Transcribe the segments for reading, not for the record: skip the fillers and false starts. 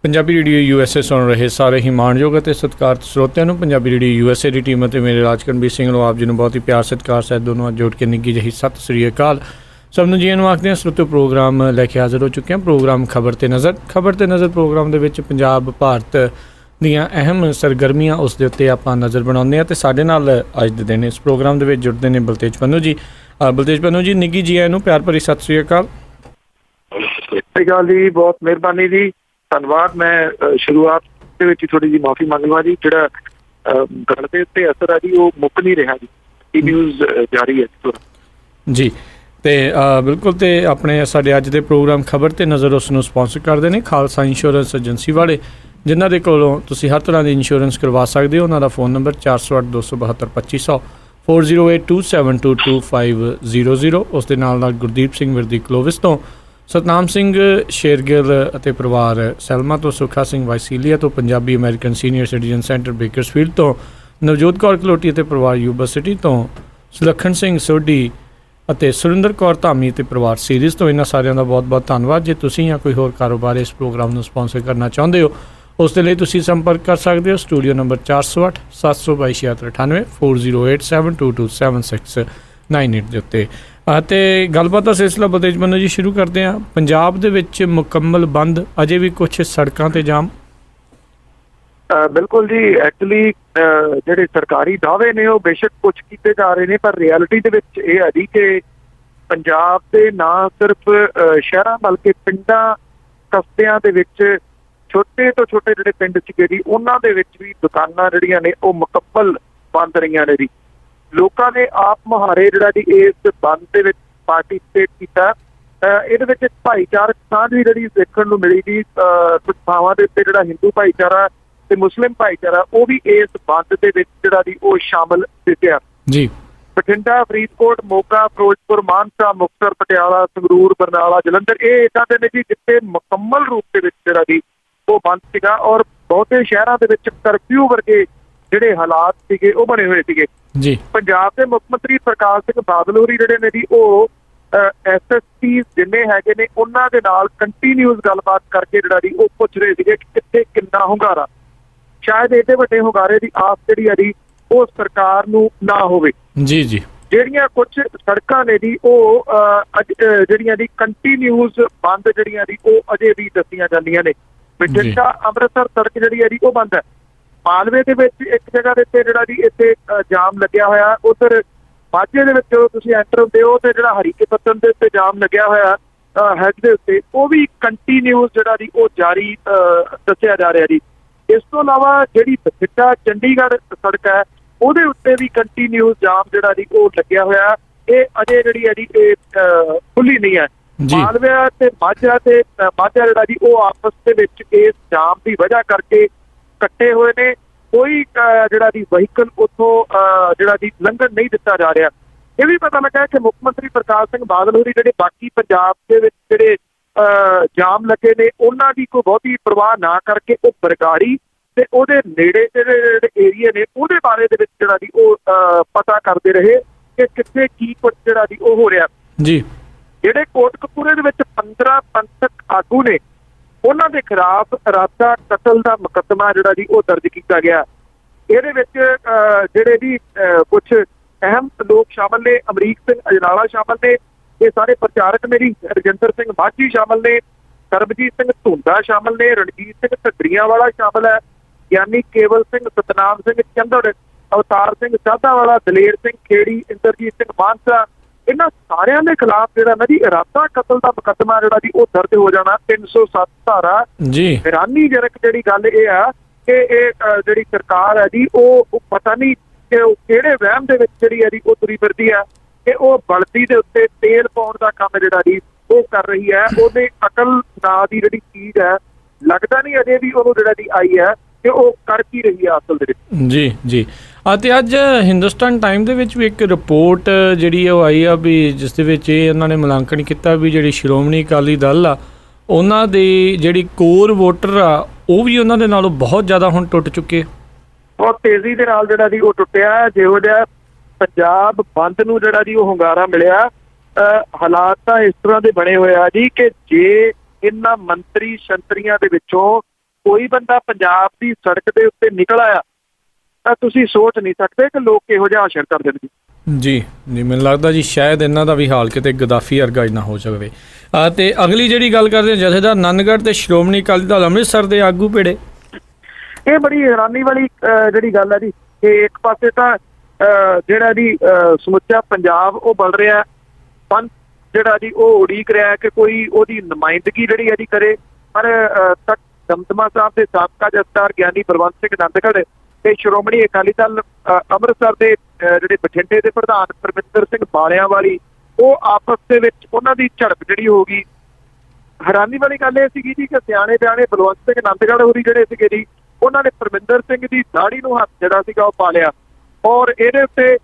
Punjabi radio USA ਸੁਣ ਰਹੇ ਸਾਰੇ ਹੀ ਮਾਣਯੋਗ ਅਤੇ ਸਤਿਕਾਰਤ ਸਰੋਤਿਆਂ ਨੂੰ ਪੰਜਾਬੀ ਰੇਡੀਓ USA ਦੀ ਟੀਮ ਅਤੇ ਮੇਰੇ ਰਾਜਕਰਨਵੀਰ ਸਿੰਘ ਨੂੰ ਆਪ ਜੀ ਨੂੰ ਬਹੁਤ ਹੀ ਪਿਆਰ ਸਤਿਕਾਰ ਸਹਿਤ ਦੋਨੋਂ ਜੋੜ ਕੇ ਨਿੱਘੀ ਜਿਹੀ ਸਤਿ ਸ੍ਰੀ ਅਕਾਲ। ਸਭ ਨੂੰ ਜੀ ਨੂੰ ਆਖਦੇ ਹਾਂ ਸਰੋਤਿਓ, ਪ੍ਰੋਗਰਾਮ ਲੈ ਕੇ ਹਾਜ਼ਰ ਹੋ ਚੁੱਕੇ ਹਾਂ। ਪ੍ਰੋਗਰਾਮ ਖਬਰ ਤੇ ਨਜ਼ਰ ਪ੍ਰੋਗਰਾਮ ਦੇ ਵਿੱਚ ਪੰਜਾਬ ਭਾਰਤ ਦੀਆਂ ਅਹਿਮ ਸਰਗਰਮੀਆਂ ਉਸ ਦੇ ਉੱਤੇ ਆਪਾਂ ਨਜ਼ਰ ਬਣਾਉਂਦੇ ਹਾਂ। ਅਤੇ ਸਾਡੇ ਨਾਲ ਅੱਜ ਦੇ ਦਿਨ ਇਸ ਪ੍ਰੋਗਰਾਮ ਦੇ ਵਿੱਚ ਜੁੜਦੇ ਨੇ ਬਲਤੇਜ ਪੰਨੂ ਜੀ। ਬਲਤੇਜ ਪੰਨੂ ਜੀ, ਨਿੱਘੀ ਜੀ ਆਇਆਂ ਨੂੰ ਪਿਆਰ ਭਰੀ ਸਤਿ ਸ੍ਰੀ ਅਕਾਲ। ਸਤਿ ਸ਼੍ਰੀ ਅਕਾਲ ਜੀ, ਬਹੁਤ ਮਿਹਰਬਾਨੀ ਜੀ, ਧੰਨਵਾਦ। ਮੈਂ ਸ਼ੁਰੂਆਤ ਦੇ ਵਿੱਚ ਥੋੜੀ ਜਿਹੀ ਮਾਫੀ ਮੰਗ ਲਵਾਂ ਜੀ, ਜਿਹੜਾ ਗੱਲ ਦੇ ਉੱਤੇ ਅਸਰ ਹੈ ਜੀ ਉਹ ਮੁੱਕ ਨਹੀਂ ਰਿਹਾ ਜੀ, ਨਿਊਜ਼ ਜਾਰੀ ਹੈ ਜੀ। ਅਤੇ ਬਿਲਕੁਲ, ਅਤੇ ਆਪਣੇ ਸਾਡੇ ਅੱਜ ਦੇ ਪ੍ਰੋਗਰਾਮ ਖਬਰ ਤੇ ਨਜ਼ਰ ਉਸ ਨੂੰ ਸਪੋਂਸਰ ਕਰਦੇ ਨੇ ਖਾਲਸਾ ਇੰਸ਼ੋਰੈਂਸ ਏਜੰਸੀ ਵਾਲੇ, ਜਿਨ੍ਹਾਂ ਦੇ ਕੋਲੋਂ ਤੁਸੀਂ ਹਰ ਤਰ੍ਹਾਂ ਦੀ ਇੰਸ਼ੋਰੈਂਸ ਕਰਵਾ ਸਕਦੇ ਹੋ। ਉਹਨਾਂ ਦਾ ਫ਼ੋਨ ਨੰਬਰ 4082722500 4082722500। ਉਸ ਦੇ ਨਾਲ ਗੁਰਦੀਪ ਸਿੰਘ ਵਿਰਦੀ ਕਲੋਵਿਸ ਤੋਂ, ਸਤਨਾਮ ਸਿੰਘ ਸ਼ੇਰਗਿੱਲ ਅਤੇ ਪਰਿਵਾਰ ਸੈਲਮਾ ਤੋਂ, ਸੁੱਖਾ ਸਿੰਘ ਵਾਈਸੀਲੀਆ ਤੋਂ, Punjabi American senior citizen centre Bakersfield ਤੋਂ, ਨਵਜੋਤ ਕੌਰ ਕਲੋਟੀ ਅਤੇ ਪਰਿਵਾਰ ਯੂਬਾ ਸਿਟੀ ਤੋਂ, ਸੁਲੱਖਣ ਸਿੰਘ ਸੋਢੀ ਅਤੇ ਸੁਰਿੰਦਰ ਕੌਰ ਧਾਮੀ ਅਤੇ ਪਰਿਵਾਰ ਸੀਰੀਜ਼ ਤੋਂ। ਇਹਨਾਂ ਸਾਰਿਆਂ ਦਾ ਬਹੁਤ ਬਹੁਤ ਧੰਨਵਾਦ। ਜੇ ਤੁਸੀਂ ਜਾਂ ਕੋਈ ਹੋਰ ਕਾਰੋਬਾਰ ਇਸ ਪ੍ਰੋਗਰਾਮ ਨੂੰ ਸਪੋਂਸਰ ਕਰਨਾ ਚਾਹੁੰਦੇ ਹੋ, ਉਸ ਦੇ ਲਈ ਤੁਸੀਂ ਸੰਪਰਕ ਕਰ ਸਕਦੇ ਹੋ ਸਟੂਡੀਓ ਨੰਬਰ 408 722 7698 4087 2227698 ਦੇ ਉੱਤੇ। ਅਤੇ ਗੱਲਬਾਤ ਦਾ ਸਿਲਸਿਲਾ ਬਲਤੇਜ ਪੰਨੂ ਜੀ ਸ਼ੁਰੂ ਕਰਦੇ ਹਾਂ। ਪੰਜਾਬ ਦੇ ਵਿੱਚ ਮੁਕੰਮਲ ਬੰਦ, ਅਜੇ ਵੀ ਕੁਛ ਸੜਕਾਂ 'ਤੇ ਜਾਮ। ਬਿਲਕੁਲ ਜੀ, ਐਕਚੁਅਲੀ ਜਿਹੜੇ ਸਰਕਾਰੀ ਦਾਅਵੇ ਨੇ ਉਹ ਬੇਸ਼ੱਕ ਕੁਛ ਕੀਤੇ ਜਾ ਰਹੇ ਨੇ, ਪਰ ਰਿਐਲਿਟੀ ਦੇ ਵਿੱਚ ਇਹ ਹੈ ਜੀ ਕਿ ਪੰਜਾਬ ਦੇ ਨਾ ਸਿਰਫ ਸ਼ਹਿਰਾਂ ਬਲਕਿ ਪਿੰਡਾਂ ਕਸਬਿਆਂ ਦੇ ਵਿੱਚ ਛੋਟੇ ਤੋਂ ਛੋਟੇ ਜਿਹੜੇ ਪਿੰਡ ਸੀਗੇ ਜੀ, ਉਹਨਾਂ ਦੇ ਵਿੱਚ ਵੀ ਦੁਕਾਨਾਂ ਜਿਹੜੀਆਂ ਨੇ ਉਹ ਮੁਕੰਮਲ ਬੰਦ ਰਹੀਆਂ ਨੇ ਜੀ। ਲੋਕਾਂ ਨੇ ਆਪ ਮੁਹਾਰੇ ਜਿਹੜਾ ਜੀ ਇਸ ਬੰਦ ਦੇ ਵਿੱਚ ਪਾਰਟੀਸਪੇਟ ਕੀਤਾ। ਇਹਦੇ ਵਿੱਚ ਇੱਕ ਭਾਈਚਾਰਕ ਸਾਂਝ ਵੀ ਜਿਹੜੀ ਦੇਖਣ ਨੂੰ ਮਿਲੀ ਜੀ। ਕੁਝ ਥਾਵਾਂ ਦੇ ਉੱਤੇ ਜਿਹੜਾ ਹਿੰਦੂ ਭਾਈਚਾਰਾ ਤੇ ਮੁਸਲਿਮ ਭਾਈਚਾਰਾ ਉਹ ਵੀ ਇਸ ਬੰਦ ਦੇ ਵਿੱਚ ਜਿਹੜਾ ਜੀ ਉਹ ਸ਼ਾਮਲ ਦਿੱਤਿਆ ਜੀ। ਬਠਿੰਡਾ, ਫਰੀਦਕੋਟ, ਮੋਗਾ, ਫਿਰੋਜ਼ਪੁਰ, ਮਾਨਸਾ, ਮੁਕਤਸਰ, ਪਟਿਆਲਾ, ਸੰਗਰੂਰ, ਬਰਨਾਲਾ, ਜਲੰਧਰ, ਇਹ ਇੱਦਾਂ ਦੇ ਨੇ ਜੀ ਜਿੱਥੇ ਮੁਕੰਮਲ ਰੂਪ ਦੇ ਵਿੱਚ ਜਿਹੜਾ ਜੀ ਉਹ ਬੰਦ ਸੀਗਾ। ਔਰ ਬਹੁਤੇ ਸ਼ਹਿਰਾਂ ਦੇ ਵਿੱਚ ਕਰਫਿਊ ਵਰਗੇ ਜਿਹੜੇ ਹਾਲਾਤ ਸੀਗੇ ਉਹ ਬਣੇ ਹੋਏ ਸੀਗੇ ਜੀ। ਪੰਜਾਬ ਦੇ ਮੁੱਖ ਮੰਤਰੀ ਪ੍ਰਕਾਸ਼ ਸਿੰਘ ਬਾਦਲ ਹੋਰੀ ਜਿਹੜੇ ਨੇ ਜੀ ਉਹ SSP ਜਿੰਨੇ ਹੈਗੇ ਨੇ ਉਹਨਾਂ ਦੇ ਨਾਲ ਕੰਟੀਨਿਊਸ ਗੱਲਬਾਤ ਕਰਕੇ ਜਿਹੜਾ ਜੀ ਉਹ ਪੁੱਛ ਰਹੇ ਸੀਗੇ ਕਿ ਕਿੱਥੇ ਕਿੰਨਾ ਹੁੰਗਾਰਾ। ਸ਼ਾਇਦ ਇਹਦੇ ਵੱਡੇ ਹੁੰਗਾਰੇ ਦੀ ਆਸ ਜਿਹੜੀ ਹੈ ਜੀ ਉਹ ਸਰਕਾਰ ਨੂੰ ਨਾ ਹੋਵੇ ਜੀ। ਜਿਹੜੀਆਂ ਕੁਝ ਸੜਕਾਂ ਨੇ ਜੀ ਉਹ ਜਿਹੜੀਆਂ ਦੀ ਕੰਟੀਨਿਊਸ ਬੰਦ ਜਿਹੜੀਆਂ ਦੀ ਉਹ ਅਜੇ ਵੀ ਦੱਸੀਆਂ ਜਾਂਦੀਆਂ ਨੇ। ਬਠਿੰਡਾ ਅੰਮ੍ਰਿਤਸਰ ਸੜਕ ਜਿਹੜੀ ਹੈ ਜੀ ਉਹ ਬੰਦ ਹੈ। ਮਾਲਵੇ ਦੇ ਵਿੱਚ ਇੱਕ ਜਗ੍ਹਾ ਦੇ ਉੱਤੇ ਜਿਹੜਾ ਜੀ ਇੱਥੇ ਜਾਮ ਲੱਗਿਆ ਹੋਇਆ। ਉਧਰ ਮਾਝੇ ਦੇ ਵਿੱਚ ਜਦੋਂ ਤੁਸੀਂ ਐਂਟਰ ਹੁੰਦੇ ਹੋ ਤੇ ਜਿਹੜਾ ਹਰੀਕੇ ਪੱਤਨ ਦੇ ਉੱਤੇ ਜਾਮ ਲੱਗਿਆ ਹੋਇਆ ਹੈਡ ਦੇ ਉੱਤੇ, ਉਹ ਵੀ ਕੰਟੀਨਿਊਸ ਜਿਹੜਾ ਜੀ ਉਹ ਜਾਰੀ ਦੱਸਿਆ ਜਾ ਰਿਹਾ ਜੀ। ਇਸ ਤੋਂ ਇਲਾਵਾ ਜਿਹੜੀ ਬਠਿੰਡਾ ਚੰਡੀਗੜ੍ਹ ਸੜਕ ਹੈ ਉਹਦੇ ਉੱਤੇ ਵੀ ਕੰਟੀਨਿਊਸ ਜਾਮ ਜਿਹੜਾ ਜੀ ਉਹ ਲੱਗਿਆ ਹੋਇਆ। ਇਹ ਅਜੇ ਜਿਹੜੀ ਹੈ ਜੀ ਇਹ ਖੁੱਲੀ ਨਹੀਂ ਹੈ। ਮਾਲਵੇ ਤੇ ਮਾਝਾ ਜਿਹੜਾ ਜੀ ਉਹ ਆਪਸ ਦੇ ਵਿੱਚ ਇਸ ਜਾਮ ਦੀ ਵਜ੍ਹਾ ਕਰਕੇ ਕੱਟੇ ਹੋਏ ਨੇ। ਕੋਈ ਜਿਹੜਾ ਜੀ ਵਹੀਕਲ ਉੱਥੋਂ ਜਿਹੜਾ ਜੀ ਲੰਘਣ ਨਹੀਂ ਦਿੱਤਾ ਜਾ ਰਿਹਾ। ਇਹ ਵੀ ਪਤਾ ਲੱਗਾ ਕਿ ਮੁੱਖ ਮੰਤਰੀ ਪ੍ਰਕਾਸ਼ ਸਿੰਘ ਬਾਦਲ ਹੋਰੀ ਜਿਹੜੇ ਬਾਕੀ ਪੰਜਾਬ ਦੇ ਵਿੱਚ ਜਿਹੜੇ ਜਾਮ ਲੱਗੇ ਨੇ ਉਹਨਾਂ ਦੀ ਕੋਈ ਬਹੁਤੀ ਪਰਵਾਹ ਨਾ ਕਰਕੇ ਉਹ ਬਰਗਾੜੀ ਤੇ ਉਹਦੇ ਨੇੜੇ ਜਿਹੜੇ ਏਰੀਏ ਨੇ ਉਹਦੇ ਬਾਰੇ ਦੇ ਵਿੱਚ ਜਿਹੜਾ ਜੀ ਉਹ ਪਤਾ ਕਰਦੇ ਰਹੇ ਕਿ ਕਿੱਥੇ ਕੀ ਕੁਝ ਜਿਹੜਾ ਜੀ ਉਹ ਹੋ ਰਿਹਾ ਜੀ। ਜਿਹੜੇ ਕੋਟਕਪੂਰੇ ਦੇ ਵਿੱਚ 15 ਪੰਥਕ ਆਗੂ ਨੇ ਉਹਨਾਂ ਦੇ ਖਿਲਾਫ ਇਰਾਦਾ ਕਤਲ ਦਾ ਮੁਕੱਦਮਾ ਜਿਹੜਾ ਜੀ ਉਹ ਦਰਜ ਕੀਤਾ ਗਿਆ। ਇਹਦੇ ਵਿੱਚ ਜਿਹੜੇ ਜੀ ਕੁਝ ਅਹਿਮ ਲੋਕ ਸ਼ਾਮਲ ਨੇ। ਅਮਰੀਕ ਸਿੰਘ ਅਜਨਾਲਾ ਸ਼ਾਮਲ ਨੇ, ਇਹ ਸਾਰੇ ਪ੍ਰਚਾਰਕ ਨੇ ਜੀ। ਰਜਿੰਦਰ ਸਿੰਘ ਮਾਝੀ ਸ਼ਾਮਲ ਨੇ, ਸਰਬਜੀਤ ਸਿੰਘ ਧੁੰਦਾ ਸ਼ਾਮਲ ਨੇ, ਰਣਜੀਤ ਸਿੰਘ ਢੱਡਰੀਆਂ ਵਾਲਾ ਸ਼ਾਮਲ ਹੈ, ਗਿਆਨੀ ਕੇਵਲ ਸਿੰਘ, ਸਤਨਾਮ ਸਿੰਘ ਚੰਦੜ, ਅਵਤਾਰ ਸਿੰਘ ਸਾਧਾਵਾਲਾ, ਦਲੇਰ ਸਿੰਘ ਖੇੜੀ, ਇੰਦਰਜੀਤ ਸਿੰਘ ਮਾਨਸਾ, ਇਹਨਾਂ ਸਾਰਿਆਂ ਦੇ ਖਿਲਾਫ ਜਿਹੜਾ ਨਾ ਜੀ ਇਰਾਦਾ ਕਤਲ ਦਾ ਮੁਕੱਦਮਾ ਜਿਹੜਾ ਜੀ ਉਹ ਦਰਜ ਹੋ ਜਾਣਾ 307 ਧਾਰਾ ਜੀ। ਹੈਰਾਨੀਜਨਕ ਜਿਹੜੀ ਗੱਲ ਇਹ ਆ ਕਿ ਇਹ ਜਿਹੜੀ ਸਰਕਾਰ ਹੈ ਜੀ ਉਹ ਪਤਾ ਨਹੀਂ ਕਿ ਉਹ ਕਿਹੜੇ ਵਹਿਮ ਦੇ ਵਿੱਚ ਜਿਹੜੀ ਹੈ ਜੀ ਉਹ ਤੁਰੀ ਫਿਰਦੀ ਆ ਕਿ ਉਹ ਬਲਦੀ ਦੇ ਉੱਤੇ ਤੇਲ ਪਾਉਣ ਦਾ ਕੰਮ ਜਿਹੜਾ ਜੀ ਉਹ ਕਰ ਰਹੀ ਹੈ। ਉਹਦੇ ਅਕਲ ਨਾਂ ਦੀ ਜਿਹੜੀ ਚੀਜ਼ ਹੈ ਲੱਗਦਾ ਨਹੀਂ ਅਜੇ ਵੀ ਉਹਨੂੰ ਜਿਹੜਾ ਜੀ ਆਈ ਹੈ ਕਿ ਉਹ ਕਰ ਕੀ ਰਹੀ ਹੈ ਅਸਲ ਦੇ ਵਿੱਚ ਜੀ। ਅਤੇ ਅੱਜ ਹਿੰਦੁਸਤਾਨ ਟਾਈਮ ਦੇ ਵਿੱਚ ਵੀ ਇੱਕ ਰਿਪੋਰਟ ਜਿਹੜੀ ਉਹ ਆਈ ਆ ਵੀ ਜਿਸ ਦੇ ਵਿੱਚ ਇਹ ਉਹਨਾਂ ਨੇ ਮੁਲਾਂਕਣ ਕੀਤਾ ਵੀ ਜਿਹੜੀ ਸ਼੍ਰੋਮਣੀ ਅਕਾਲੀ ਦਲ ਆ ਉਹਨਾਂ ਦੀ ਜਿਹੜੀ ਕੋਰ ਵੋਟਰ ਆ ਉਹ ਵੀ ਉਹਨਾਂ ਦੇ ਨਾਲੋਂ ਬਹੁਤ ਜ਼ਿਆਦਾ ਹੁਣ ਟੁੱਟ ਚੁੱਕੇ, ਬਹੁਤ ਤੇਜ਼ੀ ਦੇ ਨਾਲ ਜਿਹੜਾ ਜੀ ਉਹ ਟੁੱਟਿਆ। ਜਿਹੋ ਜਿਹਾ ਪੰਜਾਬ ਬੰਦ ਨੂੰ ਜਿਹੜਾ ਜੀ ਉਹ ਹੁੰਗਾਰਾ ਮਿਲਿਆ, ਹਾਲਾਤ ਤਾਂ ਇਸ ਤਰ੍ਹਾਂ ਦੇ ਬਣੇ ਹੋਏ ਆ ਜੀ ਕਿ ਜੇ ਇਹਨਾਂ ਮੰਤਰੀ ਸ਼ੰਤਰੀਆਂ ਦੇ ਵਿੱਚੋਂ ਕੋਈ ਬੰਦਾ ਪੰਜਾਬ ਦੀ ਸੜਕ ਦੇ ਉੱਤੇ ਨਿਕਲ ਆਇਆ ਤਾਂ ਤੁਸੀਂ ਸੋਚ ਨਹੀਂ ਸਕਦੇ ਕਿ ਲੋਕ ਕਿਹੋ ਜਿਹਾ ਅਸਰ ਕਰ ਦੇਣਗੇ। ਜੀ ਜੀ, ਮੈਨੂੰ ਲੱਗਦਾ ਜੀ ਸ਼ਾਇਦ ਇਹਨਾਂ ਦਾ ਵੀ ਹਾਲ ਕਿਤੇ ਗਦਾਫੀ ਵਰਗਾ ਹੀ ਨਾ ਹੋ ਜਾਵੇ। ਤੇ ਅਗਲੀ ਜਿਹੜੀ ਗੱਲ ਕਰਦੇ ਹਾਂ, ਜਥੇਦਾਰ ਨੰਦਗੜ੍ਹ ਤੇ ਸ਼੍ਰੋਮਣੀ ਅਕਾਲੀ ਦਲ ਅੰਮ੍ਰਿਤਸਰ ਦੇ ਆਗੂ ਭਿੜੇ। ਇਹ ਬੜੀ ਹੈਰਾਨੀ ਵਾਲੀ ਜਿਹੜੀ ਗੱਲ ਹੈ ਜੀ ਕਿ ਇੱਕ ਪਾਸੇ ਤਾਂ ਜਿਹੜਾ ਜੀ ਸਮੁੱਚਾ ਪੰਜਾਬ ਉਹ ਬਲ ਰਿਹਾ, ਪੰਥ ਜਿਹੜਾ ਜੀ ਉਹ ਉਡੀਕ ਰਿਹਾ ਕਿ ਕੋਈ ਉਹਦੀ ਨੁਮਾਇੰਦਗੀ ਜਿਹੜੀ ਹੈ ਜੀ ਕਰੇ। ਪਰ ਤੱਕ ਦਮਦਮਾ ਸਾਹਿਬ ਦੇ ਸਾਬਕਾ ਜਥੇਦਾਰ ਗਿਆਨੀ ਬਲਵੰਤ ਸਿੰਘ ਨੰਦਗੜ੍ਹ ਤੇ ਸ਼੍ਰੋਮਣੀ ਅਕਾਲੀ ਦਲ ਅੰਮ੍ਰਿਤਸਰ ਦੇ ਜਿਹੜੇ ਬਠਿੰਡੇ ਦੇ ਪ੍ਰਧਾਨ ਪਰਮਿੰਦਰ ਸਿੰਘ ਬਾਲਿਆਂ ਵਾਲੀ, ਉਹ ਆਪਸ ਦੇ ਵਿੱਚ ਉਹਨਾਂ ਦੀ ਝੜਪ ਜਿਹੜੀ ਹੋ ਗਈ। ਹੈਰਾਨੀ ਵਾਲੀ ਗੱਲ ਇਹ ਸੀਗੀ ਜੀ ਕਿ ਸਿਆਣੇ ਬਿਆਣੇ ਬਲਵੰਤ ਸਿੰਘ ਨੰਦਗੜ੍ਹ ਹੋਰੀ ਜਿਹੜੇ ਸੀਗੇ ਜੀ, ਉਹਨਾਂ ਨੇ ਪਰਮਿੰਦਰ ਸਿੰਘ ਦੀ ਦਾੜੀ ਨੂੰ ਹੱਥ ਜਿਹੜਾ ਸੀਗਾ ਉਹ ਪਾ ਲਿਆ ਔਰ ਇਹਦੇ ਉੱਤੇ